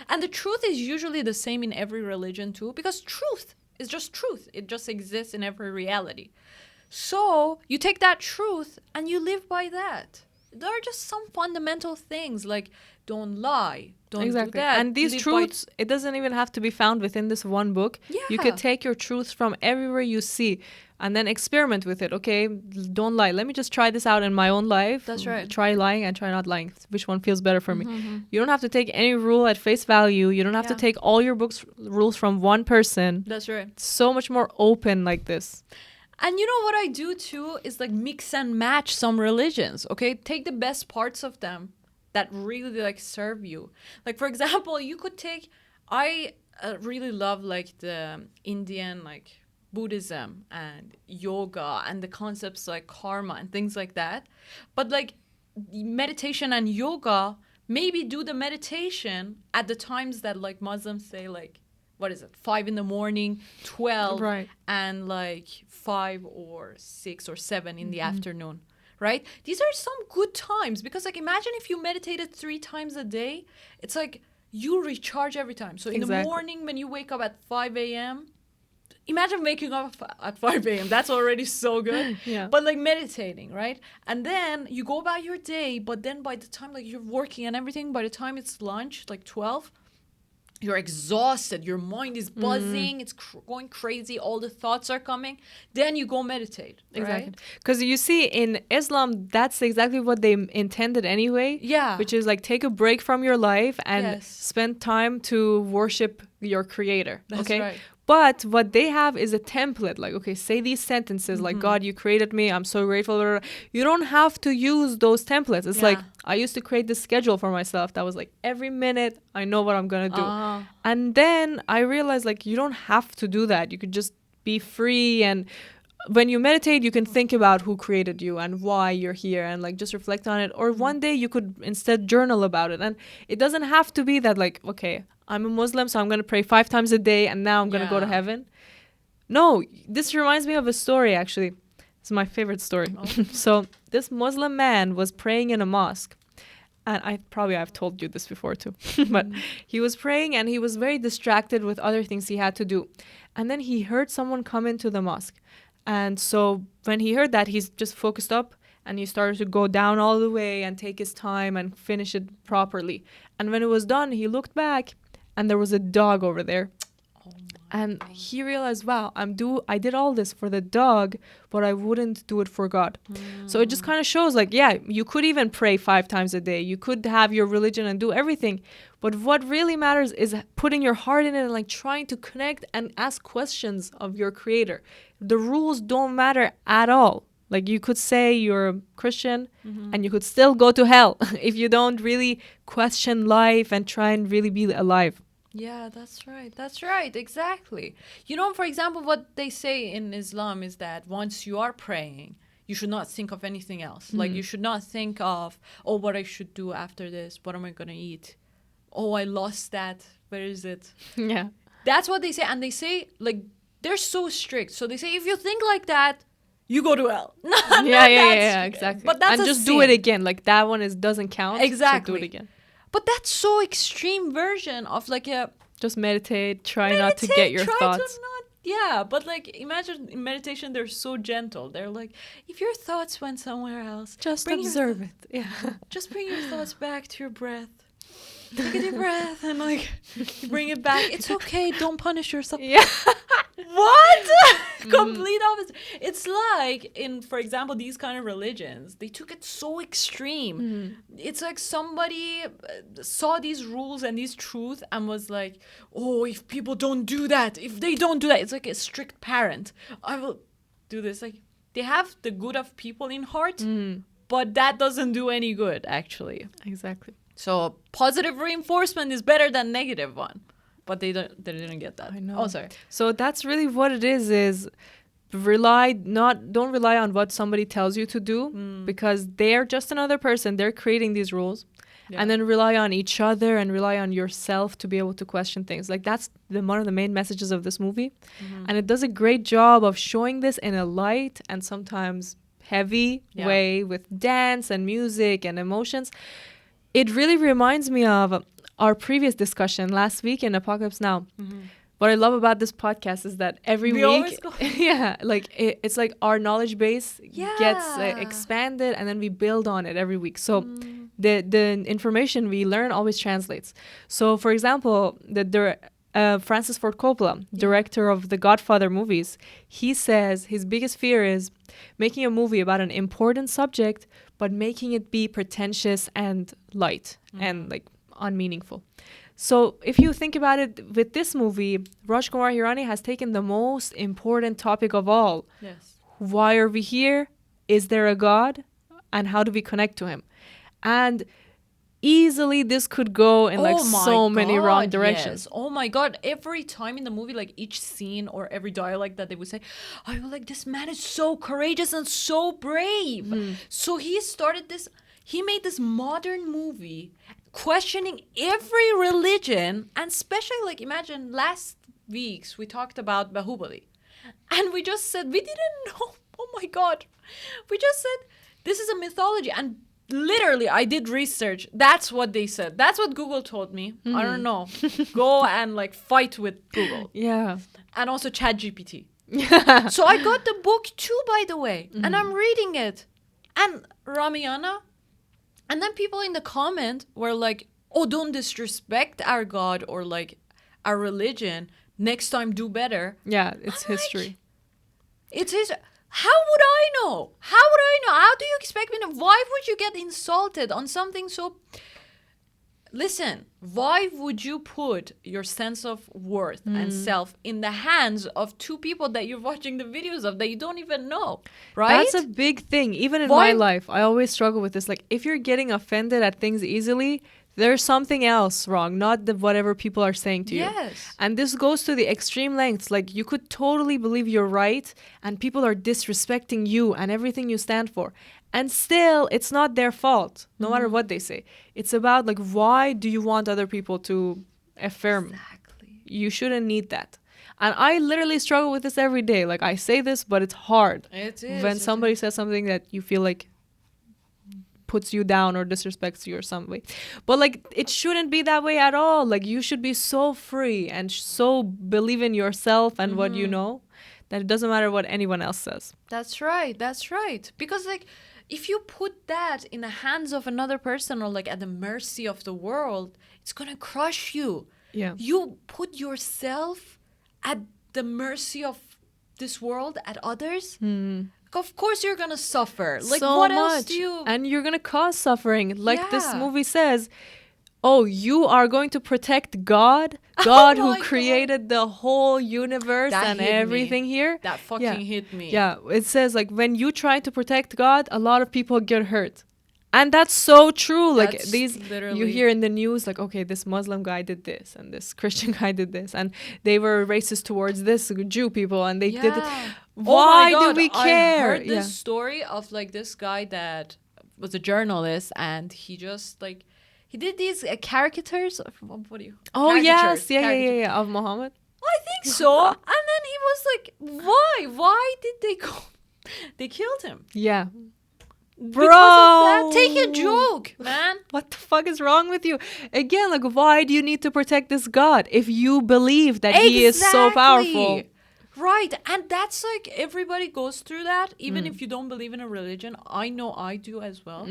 Speaker 1: and the truth is usually the same in every religion too, because truth is just truth. It just exists in every reality. So you take that truth and you live by that. There are just some fundamental things like don't lie, don't do that.
Speaker 2: And these truths, it doesn't even have to be found within this one book.
Speaker 1: Yeah.
Speaker 2: You could take your truths from everywhere you see and then experiment with it. Okay, don't lie. Let me just try this out in my own life.
Speaker 1: That's right.
Speaker 2: Try lying and try not lying. Which one feels better for me? You don't have to take any rule at face value. You don't have to take all your books rules from one person.
Speaker 1: That's right.
Speaker 2: It's so much more open like this.
Speaker 1: And you know what I do too is like mix and match some religions, okay? Take the best parts of them that really like serve you. Like, for example, you could take, I really love like the Indian like Buddhism and yoga and the concepts like karma and things like that. But like meditation and yoga, maybe do the meditation at the times that like Muslims say, like, what is it, 5 a.m, 12,
Speaker 2: right,
Speaker 1: and like 5 or 6 or 7 in the afternoon, right? These are some good times because like imagine if you meditated 3 times a day, it's like you recharge every time. So in the morning when you wake up at 5 a.m, imagine waking up at 5 a.m. That's already so good. But like meditating, right? And then you go about your day, but then by the time like you're working and everything, by the time it's lunch, like 12, you're exhausted, your mind is buzzing, it's going crazy, all the thoughts are coming. Then you go meditate,
Speaker 2: exactly. Because you see, in Islam, that's exactly what they intended anyway.
Speaker 1: Yeah.
Speaker 2: Which is like take a break from your life and spend time to worship your creator.
Speaker 1: That's
Speaker 2: okay?
Speaker 1: right.
Speaker 2: But what they have is a template. Like, okay, say these sentences like, God, you created me. I'm so grateful. You don't have to use those templates. It's like, I used to create this schedule for myself that was like, every minute I know what I'm going to do. And then I realized like, you don't have to do that. You could just be free. And when you meditate, you can think about who created you and why you're here and like just reflect on it. Or one day you could instead journal about it. And it doesn't have to be that like, okay, I'm a Muslim, so I'm going to pray 5 times a day and now I'm going to go to heaven. No, this reminds me of a story, actually. It's my favorite story. So this Muslim man was praying in a mosque. And I've told you this before too. But he was praying and he was very distracted with other things he had to do. And then he heard someone come into the mosque. And so when he heard that, he's just focused up and he started to go down all the way and take his time and finish it properly. And when it was done, he looked back and there was a dog over there. And he realized, wow, I did all this for the dog, but I wouldn't do it for God. So it just kind of shows like, yeah, you could even pray 5 times a day. You could have your religion and do everything. But what really matters is putting your heart in it and like trying to connect and ask questions of your creator. The rules don't matter at all. Like you could say you're a Christian and you could still go to hell if you don't really question life and try and really be alive.
Speaker 1: Yeah, that's right. That's right. Exactly. You know, for example, what they say in Islam is that once you are praying, you should not think of anything else. Like, you should not think of, oh, what I should do after this. What am I going to eat? Oh, I lost that. Where is it?
Speaker 2: Yeah.
Speaker 1: That's what they say. And they say, like, they're so strict. So they say, if you think like that, you go to hell.
Speaker 2: Yeah, exactly.
Speaker 1: But that's
Speaker 2: and
Speaker 1: a
Speaker 2: just
Speaker 1: sin.
Speaker 2: do it again. Like, that one doesn't count.
Speaker 1: Exactly.
Speaker 2: So do it again.
Speaker 1: But that's so extreme version of like a
Speaker 2: Just meditate. Try not to get your
Speaker 1: try
Speaker 2: thoughts.
Speaker 1: To not, yeah, but like imagine in meditation they're so gentle. They're like, if your thoughts went somewhere else,
Speaker 2: Just
Speaker 1: bring your
Speaker 2: observe it. Yeah.
Speaker 1: just bring your thoughts back to your breath. Take a deep breath and like you bring it back. It's okay. Don't punish yourself.
Speaker 2: Yeah.
Speaker 1: What? Complete opposite. It's like in, for example, these kind of religions, they took it so extreme. It's like somebody saw these rules and these truths and was like, oh, if people don't do that, if they don't do that, it's like a strict parent. I will do this. Like, they have the good of people in heart, but that doesn't do any good, actually.
Speaker 2: Exactly.
Speaker 1: So positive reinforcement is better than negative one. But they didn't get that.
Speaker 2: I know.
Speaker 1: Oh, sorry.
Speaker 2: So that's really what it is don't rely on what somebody tells you to do, because they're just another person. They're creating these rules. Yeah. And then rely on each other and rely on yourself to be able to question things. Like, that's one of the main messages of this movie. And it does a great job of showing this in a light and sometimes heavy way with dance and music and emotions. It really reminds me of our previous discussion last week in Apocalypse Now. What I love about this podcast is that every week, it's like our knowledge base gets expanded, and then we build on it every week. So the information we learn always translates. So, for example, Francis Ford Coppola, director of the Godfather movies, he says his biggest fear is making a movie about an important subject, but making it be pretentious and light and like unmeaningful. So if you think about it, with this movie, Rajkumar Hirani has taken the most important topic of all.
Speaker 1: Yes.
Speaker 2: Why are we here? Is there a God? And how do we connect to him? And easily this could go in many wrong directions.
Speaker 1: Yes. Oh my God. Every time in the movie, like each scene or every dialogue that they would say, I was like, this man is so courageous and so brave. So he made this modern movie questioning every religion, and especially, like, imagine last week's we talked about Bahubali, and we just said we didn't know. Oh my God, we just said this is a mythology, and literally I did research. That's what they said. That's what Google told me. I don't know. Go and like fight with Google.
Speaker 2: Yeah,
Speaker 1: and also ChatGPT. So I got the book too, by the way, and I'm reading it, and Ramayana. And then people in the comment were like, oh, don't disrespect our God or like our religion. Next time, do better.
Speaker 2: Yeah, it's history.
Speaker 1: Like, it's history. How would I know? How do you expect me to? Why would you get insulted on something so... Listen, why would you put your sense of worth and self in the hands of two people that you're watching the videos of that you don't even know, right?
Speaker 2: That's a big thing. Even in my life, I always struggle with this. Like, if you're getting offended at things easily, there's something else wrong, not whatever people are saying to you.
Speaker 1: Yes.
Speaker 2: And this goes to the extreme lengths. Like, you could totally believe you're right, and people are disrespecting you and everything you stand for. And still, it's not their fault, no matter what they say. It's about, like, why do you want other people to affirm?
Speaker 1: Exactly.
Speaker 2: You shouldn't need that. And I literally struggle with this every day. Like, I say this, but it's hard.
Speaker 1: It is.
Speaker 2: When somebody says something that you feel like puts you down or disrespects you or some way. But, like, it shouldn't be that way at all. Like, you should be so free and so believe in yourself and what you know that it doesn't matter what anyone else says.
Speaker 1: That's right. Because, like, if you put that in the hands of another person or like at the mercy of the world, it's gonna crush you.
Speaker 2: Yeah.
Speaker 1: You put yourself at the mercy of this world, at others. Of course you're gonna suffer. Like,
Speaker 2: so
Speaker 1: what
Speaker 2: much.
Speaker 1: else do you...
Speaker 2: And you're gonna cause suffering. Like this movie says, oh, you are going to protect God who created the whole universe
Speaker 1: That
Speaker 2: and
Speaker 1: hit me.
Speaker 2: everything here.
Speaker 1: That fucking hit me.
Speaker 2: Yeah, it says, like, when you try to protect God, a lot of people get hurt. And that's so true. Like,
Speaker 1: That's
Speaker 2: these,
Speaker 1: literally...
Speaker 2: you hear in the news, like, okay, this Muslim guy did this and this Christian guy did this and they were racist towards this Jew people and they did it. Why
Speaker 1: oh my
Speaker 2: do we
Speaker 1: God,
Speaker 2: care?
Speaker 1: I heard this story of like this guy that was a journalist, and he just like he did these caricatures of what do you?
Speaker 2: Oh yes,
Speaker 1: Caricatures,
Speaker 2: yeah,
Speaker 1: caricatures.
Speaker 2: yeah, of Muhammad.
Speaker 1: I think so. And then he was like, why? Why did they go? They killed him.
Speaker 2: Yeah.
Speaker 1: Because of that. Take a joke, man.
Speaker 2: What the fuck is wrong with you? Again, like, why do you need to protect this God if you believe that he is so powerful?
Speaker 1: Right. And that's like everybody goes through that, even if you don't believe in a religion. I know I do as well.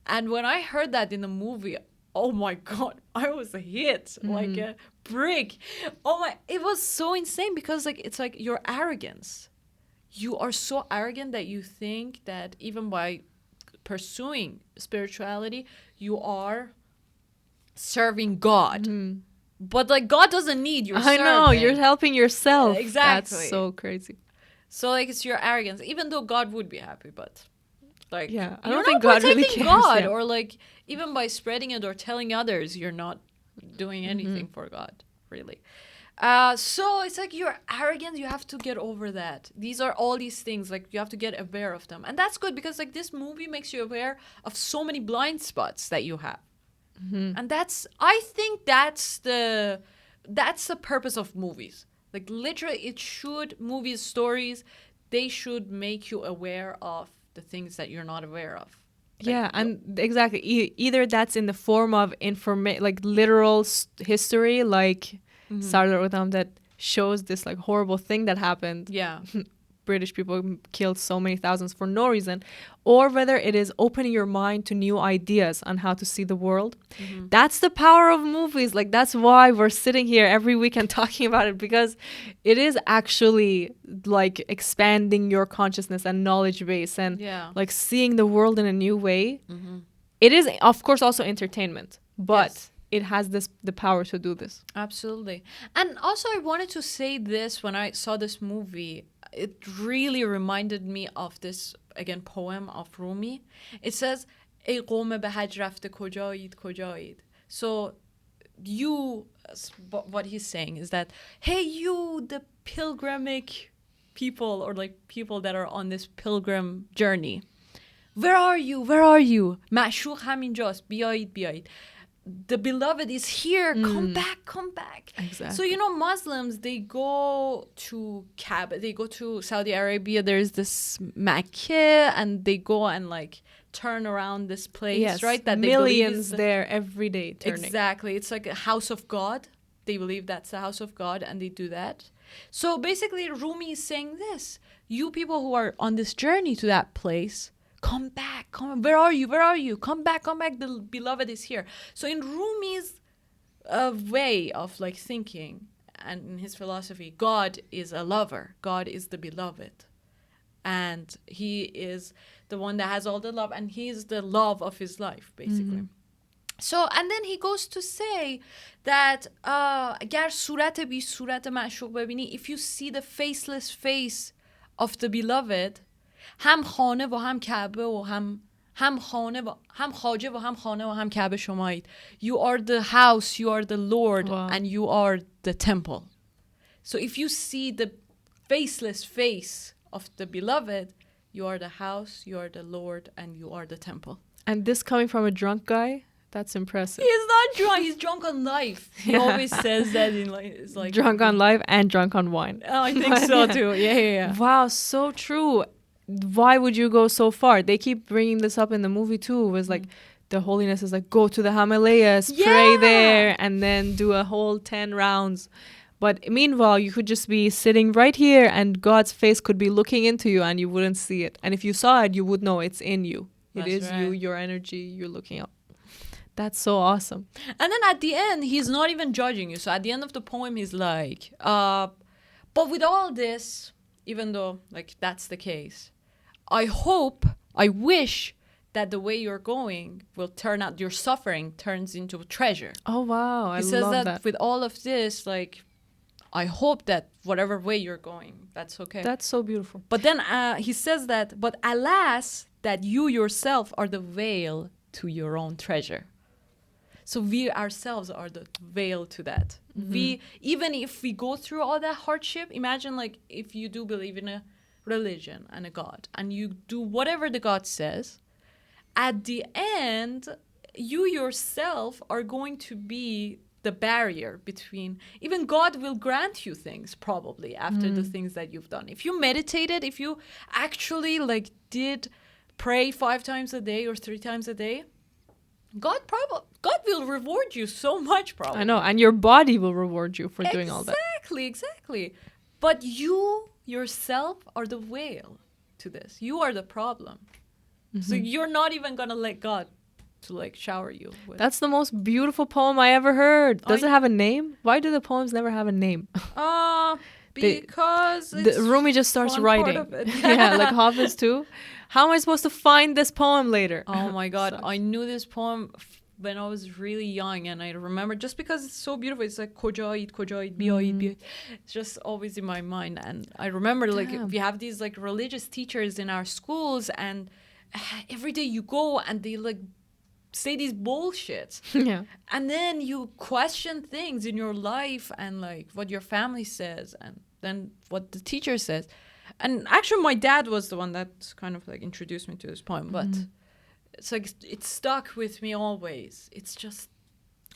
Speaker 1: And when I heard that in the movie, oh my God, I was hit like a brick. Oh my, it was so insane because like it's like your arrogance. You are so arrogant that you think that even by pursuing spirituality, you are serving God. But like God doesn't need your
Speaker 2: I know,
Speaker 1: serving.
Speaker 2: you're helping yourself.
Speaker 1: Exactly.
Speaker 2: That's so crazy.
Speaker 1: So like it's your arrogance, even though God would be happy, but like
Speaker 2: Yeah, I
Speaker 1: you're
Speaker 2: don't
Speaker 1: not
Speaker 2: think God really
Speaker 1: protecting
Speaker 2: cares,
Speaker 1: God,
Speaker 2: yeah.
Speaker 1: or like even by spreading it or telling others, you're not doing anything for God, really. So it's like your arrogance, you have to get over that. These are all these things, like you have to get aware of them. And that's good because like this movie makes you aware of so many blind spots that you have. And I think that's the purpose of movies. Like literally movies, stories, they should make you aware of the things that you're not aware of.
Speaker 2: Yeah, and exactly. Either that's in the form of like literal history, like Sardar Udham, that shows this like horrible thing that happened.
Speaker 1: Yeah.
Speaker 2: British people killed so many thousands for no reason, or whether it is opening your mind to new ideas on how to see the world. That's the power of movies. Like that's why we're sitting here every weekend talking about it, because it is actually like expanding your consciousness and knowledge base and like seeing the world in a new way. It is of course also entertainment, but it has the power to do this.
Speaker 1: Absolutely. And also I wanted to say this when I saw this movie. It really reminded me of this, again, poem of Rumi. It says, ای قوم به حج رفته کجایید کجایید. So what he's saying is that, hey, you, the pilgrimage people, or like people that are on this pilgrim journey, where are you? Where are you? معشوق همینجاست. بیایید بیایید. The beloved is here. Come back, come back.
Speaker 2: Exactly.
Speaker 1: So, you know, Muslims, they go to Kaaba, they go to Saudi Arabia. There's this Makkah, and they go and like turn around this place, right? That
Speaker 2: millions there every day turning.
Speaker 1: Exactly. It's like a house of God. They believe that's the house of God, and they do that. So basically, Rumi is saying this. You people who are on this journey to that place, come back, where are you? Where are you? Come back, the beloved is here. So in Rumi's way of like thinking and in his philosophy, God is a lover. God is the beloved. And he is the one that has all the love, and he is the love of his life, basically. So, and then he goes to say that اگر صورت بی صورت معشوق ببینی, if you see the faceless face of the beloved, هم خانه و هم کعبه و هم خانه و هم خواجه و هم خانه و هم کعبه شمایید. You are the house, you are the Lord, and you are the temple. So if you see the faceless face of the beloved, you are the house, you are the Lord, and you are the temple.
Speaker 2: And this coming from a drunk guy, that's impressive.
Speaker 1: He's not drunk, he's drunk on life. He always says that in like, it's like
Speaker 2: drunk on life and drunk on wine.
Speaker 1: Oh, I think so too. Yeah.
Speaker 2: Wow, so true. Why would you go so far? They keep bringing this up in the movie too. It was like the holiness is like go to the Himalayas, pray there, and then do a whole 10 rounds. But meanwhile, you could just be sitting right here and God's face could be looking into you and you wouldn't see it. And if you saw it, you would know it's in you. It is you, your energy, you're looking up. That's so awesome.
Speaker 1: And then at the end, he's not even judging you. So at the end of the poem, he's like, but with all this, even though like that's the case, I wish that the way you're going will turn out, your suffering turns into treasure.
Speaker 2: Oh, wow. I
Speaker 1: love that. He says
Speaker 2: that
Speaker 1: with all of this, like, I hope that whatever way you're going, that's okay.
Speaker 2: That's so beautiful.
Speaker 1: But then he says that, but alas, that you yourself are the veil to your own treasure. So we ourselves are the veil to that. We, even if we go through all that hardship, imagine like if you do believe in a religion and a god, and you do whatever the god says, at the end, you yourself are going to be the barrier between, even God will grant you things probably after the things that you've done. If you meditated, if you actually like did pray 5 times a day or 3 times a day, God will reward you so much probably.
Speaker 2: I know, and your body will reward you for doing all that.
Speaker 1: Exactly. But you yourself are the whale to this. You are the problem. So you're not even gonna let God to like shower you with.
Speaker 2: That's the most beautiful poem I ever heard. Does it have a name? Why do the poems never have a name?
Speaker 1: Because it's
Speaker 2: Rumi just starts
Speaker 1: one
Speaker 2: writing.
Speaker 1: part of it.
Speaker 2: Yeah, like Hafiz too. How am I supposed to find this poem later?
Speaker 1: Oh my God, I knew this poem when I was really young, and I remember just because it's so beautiful. It's like kojayid, biyayid. It's just always in my mind, and I remember like we have these like religious teachers in our schools, and every day you go and they like say these bullshits.
Speaker 2: Yeah.
Speaker 1: And then you question things in your life and like what your family says and then what the teacher says. And actually my dad was the one that kind of like introduced me to this poem, but it's like it stuck with me always. It's just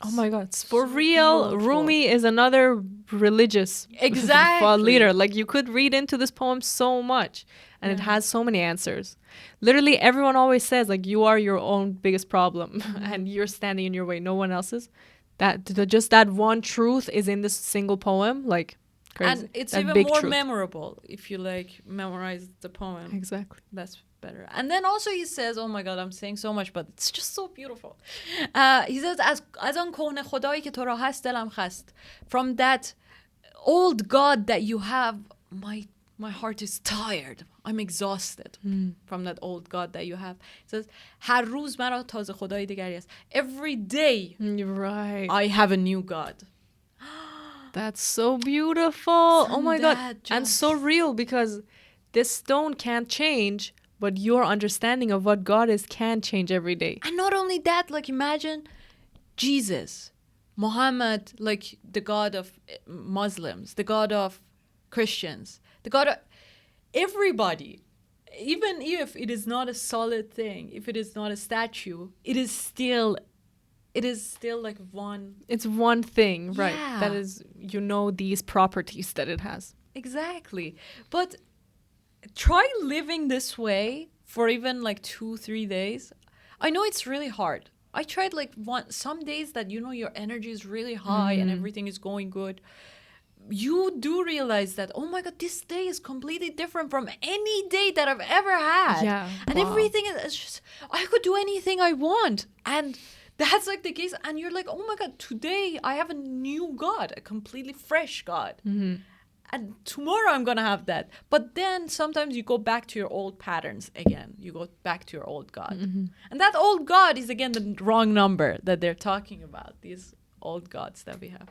Speaker 2: Oh my God, for
Speaker 1: so
Speaker 2: real,
Speaker 1: beautiful.
Speaker 2: Rumi is another religious
Speaker 1: Exactly.
Speaker 2: leader. Like you could read into this poem so much, and it has so many answers. Literally, everyone always says like you are your own biggest problem, and you're standing in your way, no one else's. Just that one truth is in this single poem, like crazy.
Speaker 1: And it's
Speaker 2: that
Speaker 1: even
Speaker 2: big
Speaker 1: more
Speaker 2: truth.
Speaker 1: memorable if you like memorize the poem.
Speaker 2: Exactly.
Speaker 1: That's better. And then also he says, oh my God, I'm saying so much, but it's just so beautiful. He says, از آن کهنه خدایی که تو را هست دلم خست. From that old God that you have, my heart is tired. I'm exhausted from that old God that you have. He says, هر روز مرا تازه خدای دیگری است. Every day
Speaker 2: You're right.
Speaker 1: I have a new God.
Speaker 2: That's so beautiful. Oh my God.
Speaker 1: that
Speaker 2: And
Speaker 1: just-
Speaker 2: so real, because this stone can't change, but your understanding of what God is can change every day.
Speaker 1: And not only that, like imagine Jesus, Muhammad, like the God of Muslims, the God of Christians, the God of everybody. Even if it is not a solid thing, if it is not a statue, it is still like one.
Speaker 2: It's one thing, right?
Speaker 1: Yeah.
Speaker 2: That is, these properties that it has.
Speaker 1: Exactly. But try living this way for even like 2-3 days. I know it's really hard. I tried like some days that your energy is really high and everything is going good. You do realize that, oh my God, this day is completely different from any day that I've ever had.
Speaker 2: Yeah,
Speaker 1: And
Speaker 2: wow.
Speaker 1: everything is just, I could do anything I want. And that's like the case. And you're like, oh my God, today I have a new God, a completely fresh God. And tomorrow I'm going to have that. But then sometimes you go back to your old patterns again. You go back to your old God. And that old God is, again, the wrong number that they're talking about, these old gods that we have.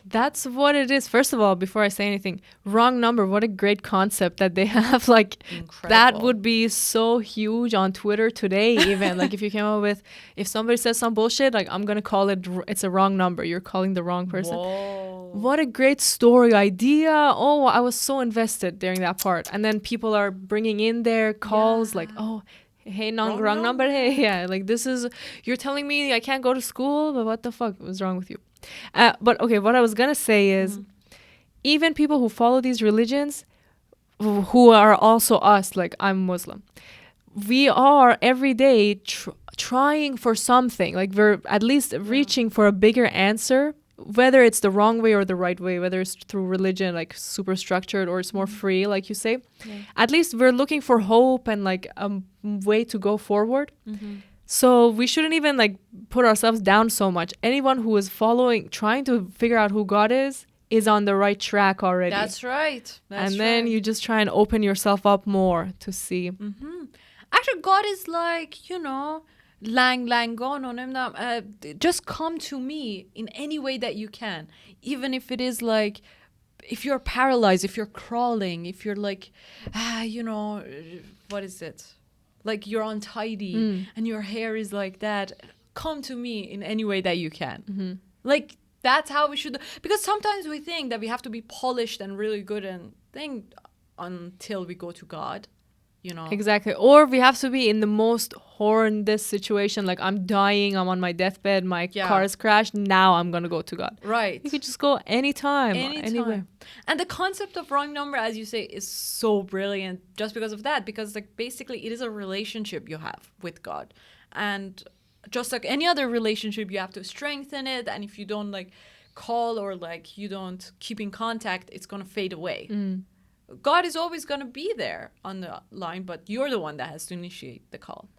Speaker 2: That's what it is. First of all, before I say anything, wrong number. What a great concept that they have. Like,
Speaker 1: Incredible.
Speaker 2: that would be so huge on Twitter today, even. Like, if you came up with, if somebody says some bullshit, like, I'm going to call it's a wrong number. You're calling the wrong person.
Speaker 1: Whoa.
Speaker 2: What a great story idea. Oh, I was so invested during that part. And then people are bringing in their calls like, oh, hey, wrong number. Hey, yeah, like you're telling me I can't go to school, but what the fuck was wrong with you? But okay, what I was going to say is even people who follow these religions, who are also us, like I'm Muslim, we are every day trying for something. Like we're at least reaching for a bigger answer, whether it's the wrong way or the right way, whether it's through religion, like super structured, or it's more free, like you say. At least we're looking for hope and like a way to go forward. So we shouldn't even like put ourselves down so much. Anyone who is trying to figure out who God is on the right track already.
Speaker 1: That's right.
Speaker 2: Then you just try and open yourself up more to see.
Speaker 1: Actually, God is like, langan or نمیدونم, just come to me in any way that you can. Even if it is like, if you're paralyzed, if you're crawling, if you're like, what is it? Like you're untidy and your hair is like that. Come to me in any way that you can. Like that's how we should. Because sometimes we think that we have to be polished and really good and think. until we go to God, you know.
Speaker 2: Exactly. Or we have to be in the most horrendous situation, like I'm dying, I'm on my deathbed, my car is crashed, now I'm gonna go to God.
Speaker 1: Right.
Speaker 2: You could just go anytime, anywhere.
Speaker 1: And the concept of wrong number, as you say, is so brilliant just because of that, because like basically it is a relationship you have with God, and just like any other relationship, you have to strengthen it, and if you don't like call or like you don't keep in contact, it's gonna fade away. God is always gonna be there on the line, but you're the one that has to initiate the call.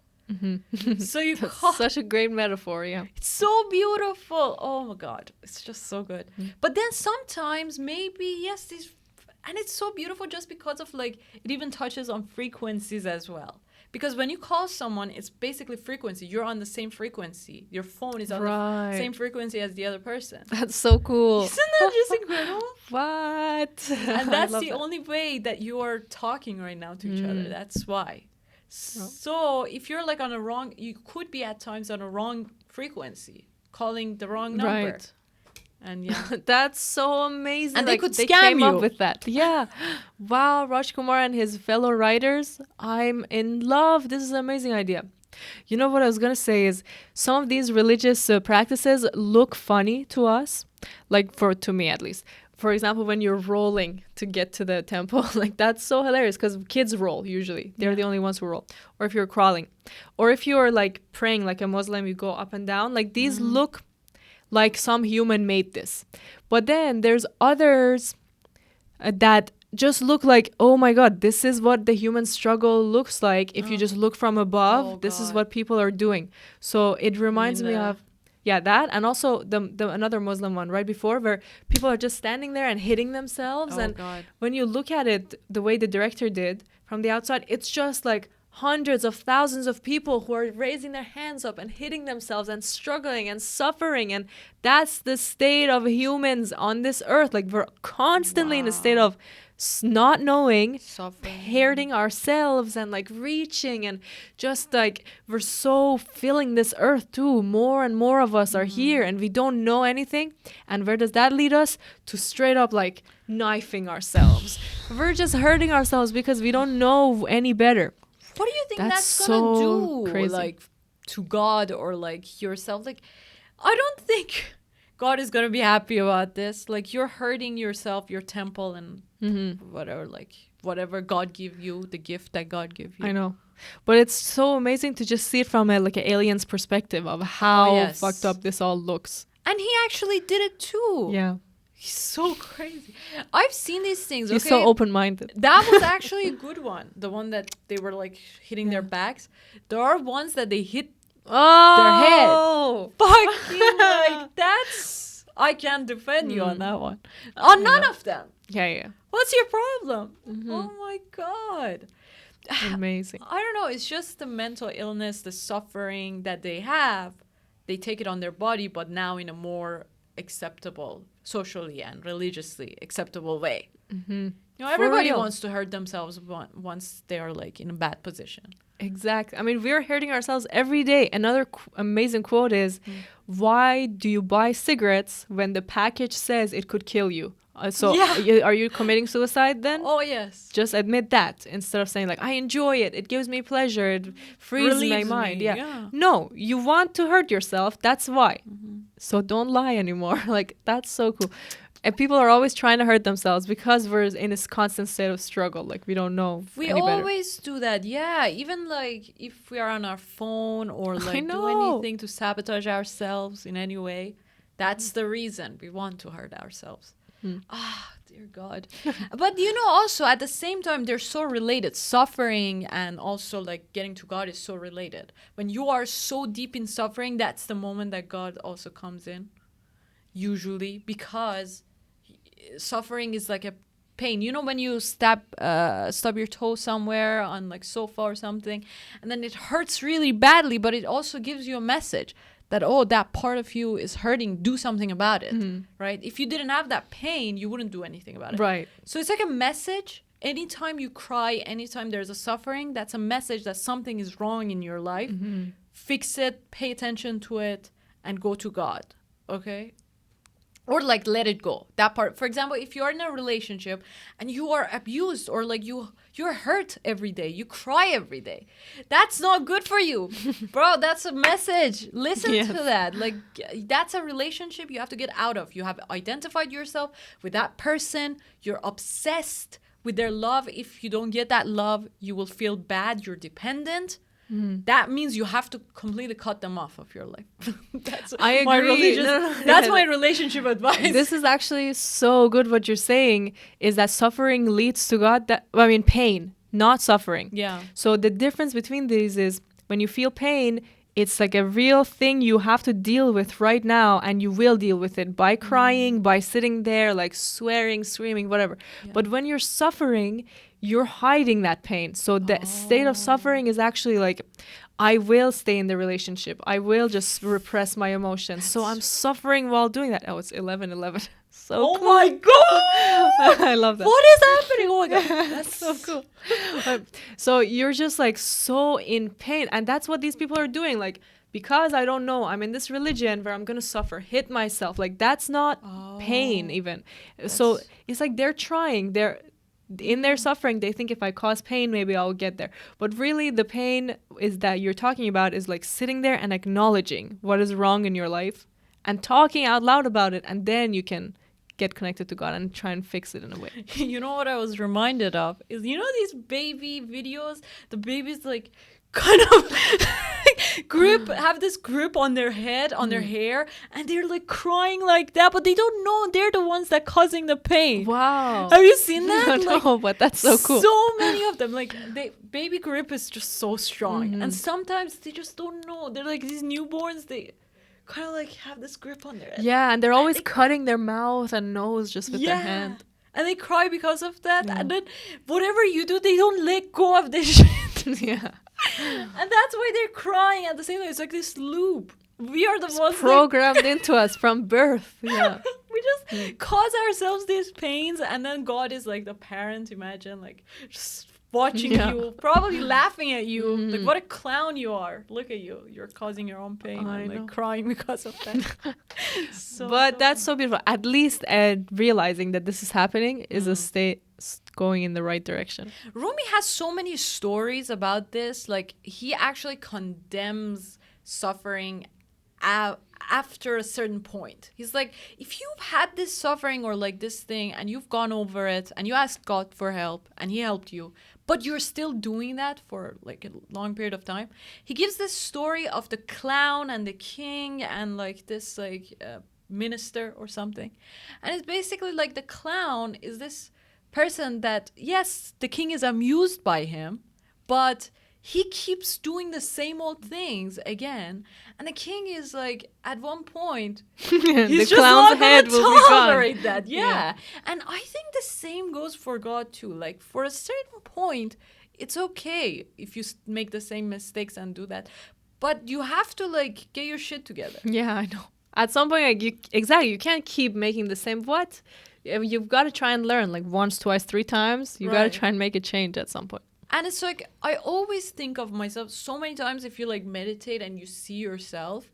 Speaker 1: So you call.
Speaker 2: Such a great metaphor. Yeah,
Speaker 1: it's so beautiful. Oh my God, it's just so good. But then sometimes maybe yes, these, and it's so beautiful just because of like it even touches on frequencies as well. Because when you call someone, it's basically frequency. You're on the same frequency. Your phone is on the same frequency as the other person.
Speaker 2: That's so cool.
Speaker 1: Isn't that just incredible?
Speaker 2: What?
Speaker 1: And that's the only way that you are talking right now to each other. That's why. So if you're like on a wrong, you could be at times on a wrong frequency, calling the wrong number.
Speaker 2: Right.
Speaker 1: And yeah,
Speaker 2: that's so amazing.
Speaker 1: And
Speaker 2: like,
Speaker 1: they could
Speaker 2: they
Speaker 1: scam
Speaker 2: came
Speaker 1: you
Speaker 2: up with that. Yeah. Wow, Rajkumar and his fellow writers, I'm in love. This is an amazing idea. You know what I was gonna say is some of these religious practices look funny to us, like to me at least. For example, when you're rolling to get to the temple, like that's so hilarious because kids roll usually. They're the only ones who roll. Or if you're crawling, or if you're like praying like a Muslim, you go up and down. Like these look like some human made this. But then there's others that just look like, oh my God, this is what the human struggle looks like. If you just look from above, this is what people are doing. So it reminds me of, that. And also the another Muslim one right before where people are just standing there and hitting themselves. When you look at it, the way the director did from the outside, it's just like hundreds of thousands of people who are raising their hands up and hitting themselves and struggling and suffering, and that's the state of humans on this earth. Like we're constantly in a state of not knowing, hurting ourselves and like reaching, and just like we're so filling this earth too. More and more of us are here and we don't know anything. And where does that lead us? To straight up like knifing ourselves. We're just hurting ourselves because we don't know any better.
Speaker 1: What do you think that's
Speaker 2: gonna
Speaker 1: do,
Speaker 2: crazy.
Speaker 1: like, to God or like yourself? Like, I don't think God is gonna be happy about this. Like, you're hurting yourself, your temple, and whatever. Like, whatever God give you, the gift that God give you.
Speaker 2: I know, but it's so amazing to just see it from an alien's perspective of how fucked up this all looks.
Speaker 1: And he actually did it too.
Speaker 2: Yeah.
Speaker 1: He's so crazy. I've seen these things.
Speaker 2: He's so open-minded.
Speaker 1: That was actually a good one. The one that they were like hitting their backs. There are ones that they hit their head. Fucking like that's. I can't defend you on that one. On none of them.
Speaker 2: Yeah.
Speaker 1: What's your problem? Oh my God.
Speaker 2: Amazing.
Speaker 1: I don't know. It's just the mental illness, the suffering that they have. They take it on their body, but now in a more acceptable, socially and religiously acceptable way. You know, everybody wants to hurt themselves once they are like in a bad position.
Speaker 2: Exactly. I mean, we're hurting ourselves every day. Another amazing quote is, why do you buy cigarettes when the package says it could kill you? Are you committing suicide then?
Speaker 1: Oh, yes.
Speaker 2: Just admit that instead of saying like, I enjoy it. It gives me pleasure. It frees my mind. Yeah. No, you want to hurt yourself. That's why. So don't lie anymore. Like, that's so cool. And people are always trying to hurt themselves because we're in this constant state of struggle. Like, we don't know
Speaker 1: We always do that. Yeah. Even like if we are on our phone or like do anything to sabotage ourselves in any way, that's the reason we want to hurt ourselves. Dear God. But you know, also at the same time, they're so related. Suffering and also like getting to God is so related. When you are so deep in suffering, that's the moment that God also comes in, usually, because suffering is like a pain. You know, when you stub your toe somewhere on like sofa or something, and then it hurts really badly, but it also gives you a message that, oh, that part of you is hurting, do something about it, right? If you didn't have that pain, you wouldn't do anything about it.
Speaker 2: Right.
Speaker 1: So it's like a message. Anytime you cry, anytime there's a suffering, that's a message that something is wrong in your life. Fix it, pay attention to it, and go to God, okay? or like let it go, that part. For example, if you're in a relationship and you are abused, or like you're hurt every day, you cry every day, that's not good for you. Bro, that's a message. Listen
Speaker 2: Yes.
Speaker 1: to that. Like, that's a relationship you have to get out of. You have identified yourself with that person, you're obsessed with their love. If you don't get that love, you will feel bad, you're dependent. That means you have to completely cut them off of your life. That's
Speaker 2: I
Speaker 1: my
Speaker 2: agree.
Speaker 1: religious,
Speaker 2: No.
Speaker 1: that's my relationship advice.
Speaker 2: This is actually so good. What you're saying is that suffering leads to God. Pain, not suffering.
Speaker 1: Yeah.
Speaker 2: So the difference between these is when you feel pain, it's like a real thing you have to deal with right now, and you will deal with it by crying, by sitting there, like swearing, screaming, whatever. But when you're suffering, you're hiding that pain. So the state of suffering is actually like, I will stay in the relationship. I will just repress my emotions. So I'm suffering while doing that. Oh, it's 11:11. So
Speaker 1: Oh
Speaker 2: cool.
Speaker 1: my god!
Speaker 2: I love that.
Speaker 1: What is happening? Oh my god, that's so cool.
Speaker 2: So you're just like so in pain, and that's what these people are doing. Like, because I don't know, I'm in this religion where I'm gonna suffer, hit myself. Like, that's not pain even. So it's like they're trying. They're in their suffering. They think if I cause pain, maybe I'll get there. But really, the pain is that you're talking about is like sitting there and acknowledging what is wrong in your life and talking out loud about it, and then you can get connected to God and try and fix it in a way.
Speaker 1: You know what I was reminded of is, you know, these baby videos, the babies like kind of have this grip on their head, on their hair, and they're like crying like that, but they don't know they're the ones that causing the pain.
Speaker 2: Wow.
Speaker 1: Have you seen that?
Speaker 2: No, but that's so cool.
Speaker 1: So many of them, like, baby grip is just so strong, and sometimes they just don't know. They're like these newborns. They kind of like have this grip on their head.
Speaker 2: Yeah, and they're always cutting their mouth and nose just with their hand.
Speaker 1: And they cry because of that. And then whatever you do, they don't let go of this shit.
Speaker 2: Yeah.
Speaker 1: And that's why they're crying at the same time. It's like this loop. We are the ones
Speaker 2: Programmed into us from birth. Yeah.
Speaker 1: we just cause ourselves these pains, and then God is like the parent. Imagine, like, just watching you, probably laughing at you. Like, what a clown you are. Look at you. You're causing your own pain
Speaker 2: I
Speaker 1: and like
Speaker 2: know.
Speaker 1: crying because of that.
Speaker 2: But that's so beautiful. At least realizing that this is happening is a state going in the right direction.
Speaker 1: Rumi has so many stories about this. Like, he actually condemns suffering after a certain point. He's like, if you've had this suffering or like this thing and you've gone over it and you asked God for help and he helped you, but you're still doing that for like a long period of time, he gives this story of the clown and the king and like this like minister or something. And it's basically like the clown is this person that, yes, the king is amused by him, but he keeps doing the same old things again. And the king is like, at one point, he's
Speaker 2: The
Speaker 1: just
Speaker 2: clown's
Speaker 1: not
Speaker 2: head
Speaker 1: going to
Speaker 2: will be gone.
Speaker 1: tolerate that. Yeah. And I think the same goes for God too. Like, for a certain point, it's okay if you make the same mistakes and do that. But you have to like get your shit together.
Speaker 2: Yeah, I know. At some point, like, you can't keep making the same. What? You've got to try and learn like once, twice, 3 times. You got to
Speaker 1: Right.
Speaker 2: try and make a change at some point.
Speaker 1: And it's like, I always think of myself so many times, if you like meditate and you see yourself,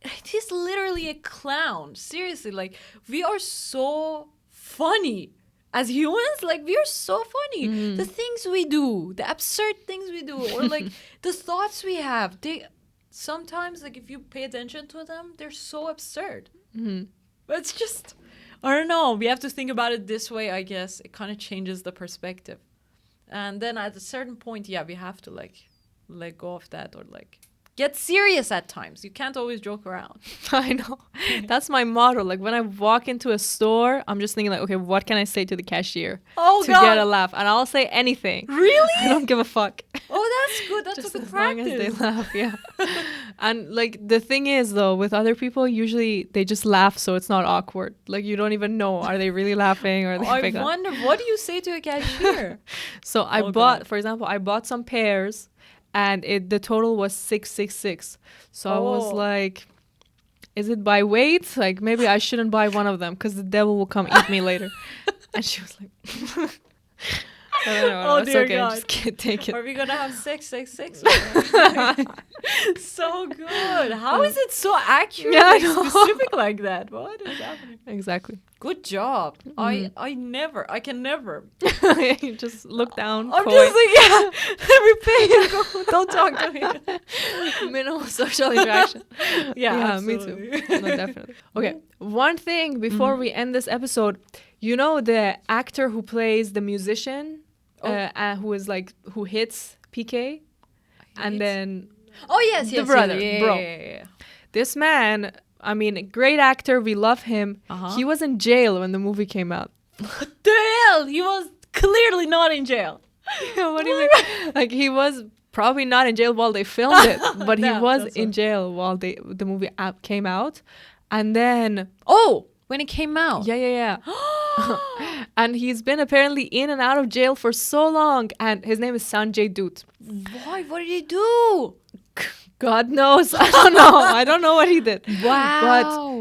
Speaker 1: it is literally a clown. Seriously, like, we are so funny as humans. Like, we are so funny. The things we do, the absurd things we do, or like the thoughts we have, they sometimes, like, if you pay attention to them, they're so absurd. But it's just, I don't know. We have to think about it this way, I guess. It kind of changes the perspective. And then at a certain point, we have to like let go of that, or like get serious at times. You can't always joke around.
Speaker 2: I know. That's my motto. Like, when I walk into a store, I'm just thinking like, okay, what can I say to the cashier
Speaker 1: Oh,
Speaker 2: to
Speaker 1: God.
Speaker 2: get a laugh? And I'll say anything.
Speaker 1: Really?
Speaker 2: I don't give a fuck.
Speaker 1: Oh, that's good. That's
Speaker 2: Just
Speaker 1: a good
Speaker 2: as long as
Speaker 1: practice.
Speaker 2: they laugh, yeah. And like, the thing is though, with other people, usually they just laugh, so it's not awkward. Like, you don't even know, are they really laughing or are they
Speaker 1: I
Speaker 2: fake laugh?
Speaker 1: wonder, what do you say to a cashier?
Speaker 2: So I
Speaker 1: Oh,
Speaker 2: bought,
Speaker 1: God.
Speaker 2: for example, I bought some pears, and the total was 666. So I was
Speaker 1: Oh.
Speaker 2: like, is it by weight? Like, maybe I shouldn't buy one of them because the devil will come eat me later. And she was like, No,
Speaker 1: Oh
Speaker 2: it's
Speaker 1: dear
Speaker 2: okay.
Speaker 1: God.
Speaker 2: Just take it.
Speaker 1: Are we gonna have sex? So good. How is it so accurate?
Speaker 2: Yeah, I
Speaker 1: like,
Speaker 2: know.
Speaker 1: specific like that? What is happening?
Speaker 2: Exactly.
Speaker 1: Good job. I can never.
Speaker 2: You just look down.
Speaker 1: I'm
Speaker 2: coy.
Speaker 1: just like, yeah. Repeat. Don't talk to me.
Speaker 2: Minimal social interaction.
Speaker 1: Yeah,
Speaker 2: me too.
Speaker 1: absolutely.
Speaker 2: No, definitely. Okay, one thing before we end this episode, you know the actor who plays the musician, who hits PK, and then
Speaker 1: Oh yes,
Speaker 2: the brother,
Speaker 1: yeah,
Speaker 2: bro.
Speaker 1: yeah.
Speaker 2: This man, I mean, great actor, we love him. He was in jail when the movie came out.
Speaker 1: What the hell? He was clearly not in jail.
Speaker 2: What do you mean? Like, he was probably not in jail while they filmed it, but he
Speaker 1: Yeah,
Speaker 2: was
Speaker 1: that's
Speaker 2: in jail while the movie came out. And then,
Speaker 1: When it came out.
Speaker 2: yeah. And he's been apparently in and out of jail for so long. And his name is Sanjay Dutt.
Speaker 1: Why? What did he do?
Speaker 2: God knows. I don't know. I don't know what he did.
Speaker 1: Wow.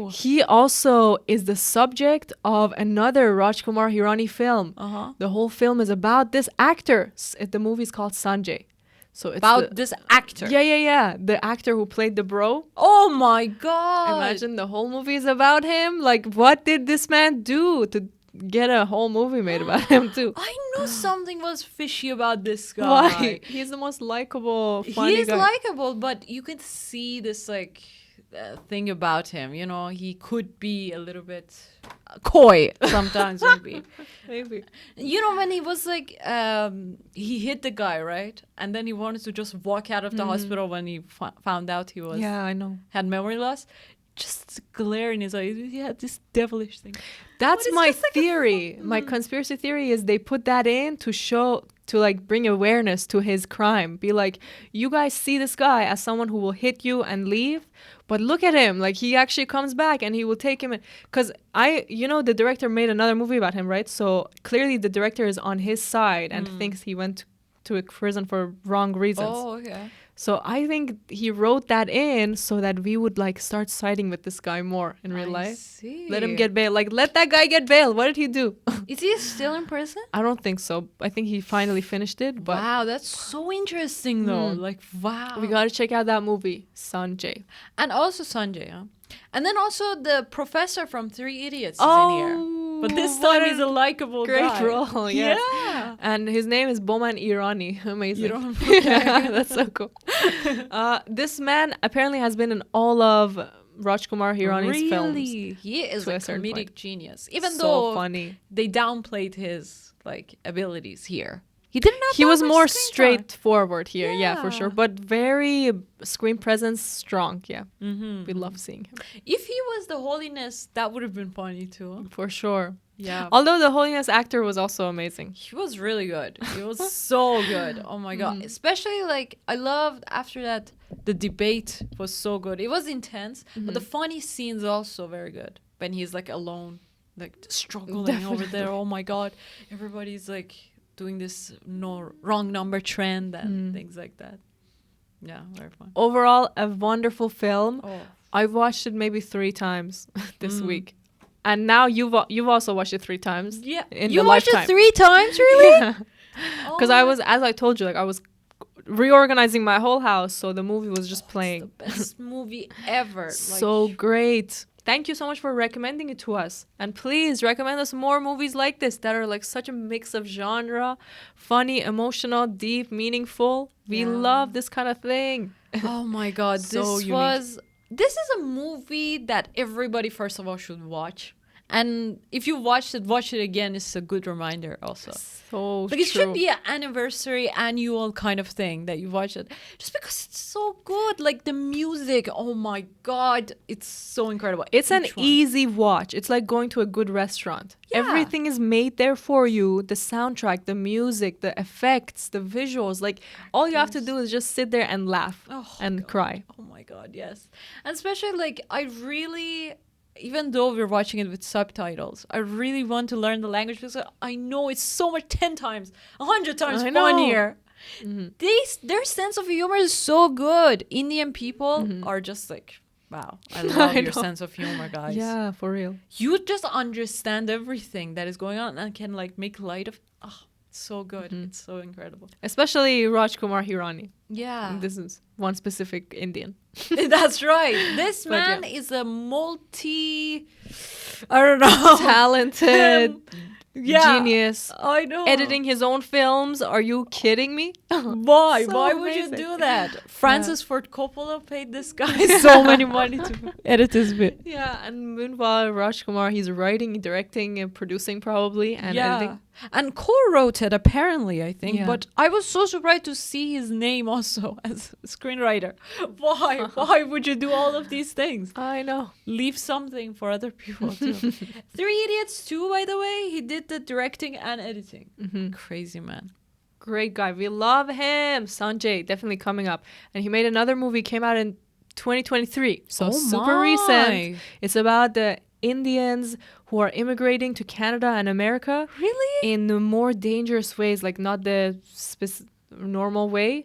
Speaker 2: But he also is the subject of another Rajkumar Hirani film. The whole film is about this actor. The movie is called Sanjay. So it's
Speaker 1: About this actor.
Speaker 2: Yeah. The actor who played the bro.
Speaker 1: Oh my God.
Speaker 2: Imagine the whole movie is about him. Like, what did this man do to get a whole movie made about him too?
Speaker 1: I knew something was fishy about this guy.
Speaker 2: Why? He's the most likable, funny
Speaker 1: He is
Speaker 2: guy.
Speaker 1: likable, but you can see this like thing about him. You know, he could be a little bit coy sometimes.
Speaker 2: Maybe.
Speaker 1: You know, when he was like, he hit the guy, right? And then he wanted to just walk out of the hospital when he found out he was
Speaker 2: Yeah, I know.
Speaker 1: had memory loss. Just the glare in his eyes. He had this devilish thing.
Speaker 2: That's
Speaker 1: But it's
Speaker 2: my
Speaker 1: just like a
Speaker 2: theory. My conspiracy theory is they put that in to like bring awareness to his crime. Be like, you guys see this guy as someone who will hit you and leave, but look at him. Like, he actually comes back and he will take him in. Because the director made another movie about him, right? So clearly the director is on his side and thinks he went to a prison for wrong reasons.
Speaker 1: Oh, okay.
Speaker 2: So I think he wrote that in so that we would like start siding with this guy more in real life.
Speaker 1: See.
Speaker 2: Let him get bail. Like, let that guy get bail. What did he do?
Speaker 1: Is he still in prison?
Speaker 2: I don't think so. I think he finally finished it. But
Speaker 1: Wow, that's so interesting though. Like, wow.
Speaker 2: we gotta check out that movie, Sanjay.
Speaker 1: And also Sanjay, huh? And then also the professor from Three Idiots is in here. But this
Speaker 2: what
Speaker 1: time he's a likable
Speaker 2: great
Speaker 1: guy.
Speaker 2: role. Yes.
Speaker 1: Yeah.
Speaker 2: And his name is Boman Irani. Amazing.
Speaker 1: You don't
Speaker 2: Yeah, that's so cool. This man apparently has been in all of Rajkumar Hirani's films.
Speaker 1: Really? He is
Speaker 2: to
Speaker 1: a
Speaker 2: a certain
Speaker 1: comedic
Speaker 2: point.
Speaker 1: genius. Even
Speaker 2: So
Speaker 1: though
Speaker 2: funny.
Speaker 1: they downplayed his like abilities here. He didn't have
Speaker 2: He
Speaker 1: that
Speaker 2: was
Speaker 1: much
Speaker 2: more
Speaker 1: screen time.
Speaker 2: straightforward here, yeah, for sure.
Speaker 1: Yeah.
Speaker 2: But very screen presence strong, yeah. We love seeing him,
Speaker 1: If he was the Holiness, that would have been funny too.
Speaker 2: for sure.
Speaker 1: Yeah.
Speaker 2: Although the Holiness actor was also amazing.
Speaker 1: He was really good. He was so good. Oh my God. Especially like I loved after that the debate was so good. It was intense, but the funny scenes also very good. When he's like alone, like struggling over there. Oh my God. Everybody's like doing this wrong number trend and things like that. Yeah, very fun.
Speaker 2: Overall, a wonderful film.
Speaker 1: Oh.
Speaker 2: I've watched it maybe 3 times this week. And now you've also watched it 3 times.
Speaker 1: Yeah.
Speaker 2: In
Speaker 1: You
Speaker 2: the
Speaker 1: watched
Speaker 2: lifetime.
Speaker 1: it 3 times, really?
Speaker 2: Because I was, as I told you, like I was reorganizing my whole house, so the movie was just playing.
Speaker 1: The best movie ever.
Speaker 2: So great. Thank you so much for recommending it to us. And please recommend us more movies like this that are like such a mix of genre, funny, emotional, deep, meaningful. We love this kind of thing.
Speaker 1: Oh my God.
Speaker 2: So unique.
Speaker 1: This is a movie that everybody, first of all, should watch. And if you watched it, watch it again. It's a good reminder also.
Speaker 2: So
Speaker 1: Like, it
Speaker 2: true.
Speaker 1: should be an anniversary, annual kind of thing that you watch it. Just because it's so good. Like, the music, oh my God, it's so incredible.
Speaker 2: It's an
Speaker 1: Each one.
Speaker 2: easy watch. It's like going to a good restaurant.
Speaker 1: Yeah.
Speaker 2: Everything is made there for you. The soundtrack, the music, the effects, the visuals. Like, all you have to do is just sit there and laugh and cry.
Speaker 1: Oh my God, yes. And especially, like, I really, even though we're watching it with subtitles, I really want to learn the language because I know it's so much 10 times, 100 times
Speaker 2: I know.
Speaker 1: funnier. Their sense of humor is so good. Indian people are just like, wow, I love your
Speaker 2: know.
Speaker 1: sense of humor, guys.
Speaker 2: Yeah, for real.
Speaker 1: You just understand everything that is going on and can like make light of. Oh, So good. It's so incredible.
Speaker 2: Especially Rajkumar Hirani.
Speaker 1: Yeah.
Speaker 2: This is one specific Indian.
Speaker 1: That's right. This
Speaker 2: But
Speaker 1: man
Speaker 2: yeah.
Speaker 1: is a I don't know.
Speaker 2: Talented, genius.
Speaker 1: I know.
Speaker 2: Editing his own films. Are you kidding me?
Speaker 1: Why?
Speaker 2: So
Speaker 1: Why would you
Speaker 2: amazing.
Speaker 1: do that? Francis Ford Coppola paid this guy so many money to edit his bit.
Speaker 2: Yeah, and meanwhile, Rajkumar, he's writing, directing, and producing probably, and editing.
Speaker 1: And co-wrote it apparently, I think.
Speaker 2: Yeah.
Speaker 1: But I was so surprised to see his name also as a screenwriter. Why? Why would you do all of these things?
Speaker 2: I know.
Speaker 1: Leave something for other people too. 3 Idiots 2, by the way, he did the directing and editing. Crazy man.
Speaker 2: Great guy. We love him. Sanjay, definitely coming up. And he made another movie, came out in 2023. So super recent. It's about the Indians who are immigrating to Canada and America.
Speaker 1: Really?
Speaker 2: In the more dangerous ways, like not the normal way.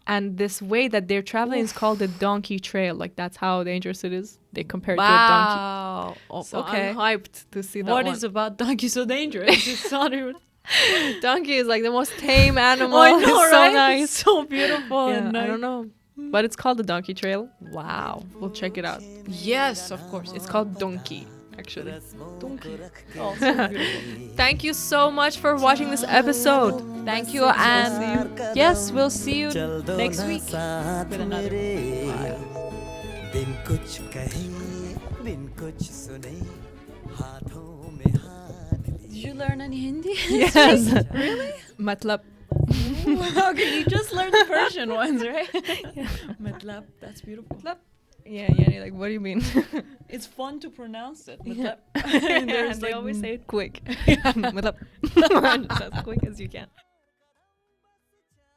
Speaker 2: And this way that they're traveling is called the donkey trail. Like that's how dangerous it is. They compare it to a donkey.
Speaker 1: Wow. Oh,
Speaker 2: So
Speaker 1: okay.
Speaker 2: I'm hyped to see that
Speaker 1: What
Speaker 2: one.
Speaker 1: is about donkey so dangerous? It's not even...
Speaker 2: Donkey is like the most tame animal.
Speaker 1: I know,
Speaker 2: It's so
Speaker 1: right?
Speaker 2: nice.
Speaker 1: It's so beautiful.
Speaker 2: Yeah,
Speaker 1: and
Speaker 2: I
Speaker 1: nice.
Speaker 2: don't know. But it's called the Donkey Trail. Wow. We'll check it out.
Speaker 1: Yes, of course.
Speaker 2: It's called Donkey, actually.
Speaker 1: Donkey. Oh, so beautiful.
Speaker 2: Thank you so much for watching this episode.
Speaker 1: Thank you, and yes, we'll see you next week with another
Speaker 6: दिन कुछ कहे दिन कुछ सुने हाथों में हाथ
Speaker 1: Did you learn any Hindi?
Speaker 2: Yes. Really? Matlab.
Speaker 1: Okay, you just learned the Persian ones, right? Matlab, that's beautiful.
Speaker 2: Yeah, yeah. Like, what do you mean?
Speaker 1: It's fun to pronounce it.
Speaker 2: Yeah.
Speaker 1: Matlab. And
Speaker 2: And
Speaker 1: there's
Speaker 2: they
Speaker 1: like
Speaker 2: always say it quick. Matlab. Just as quick as you can.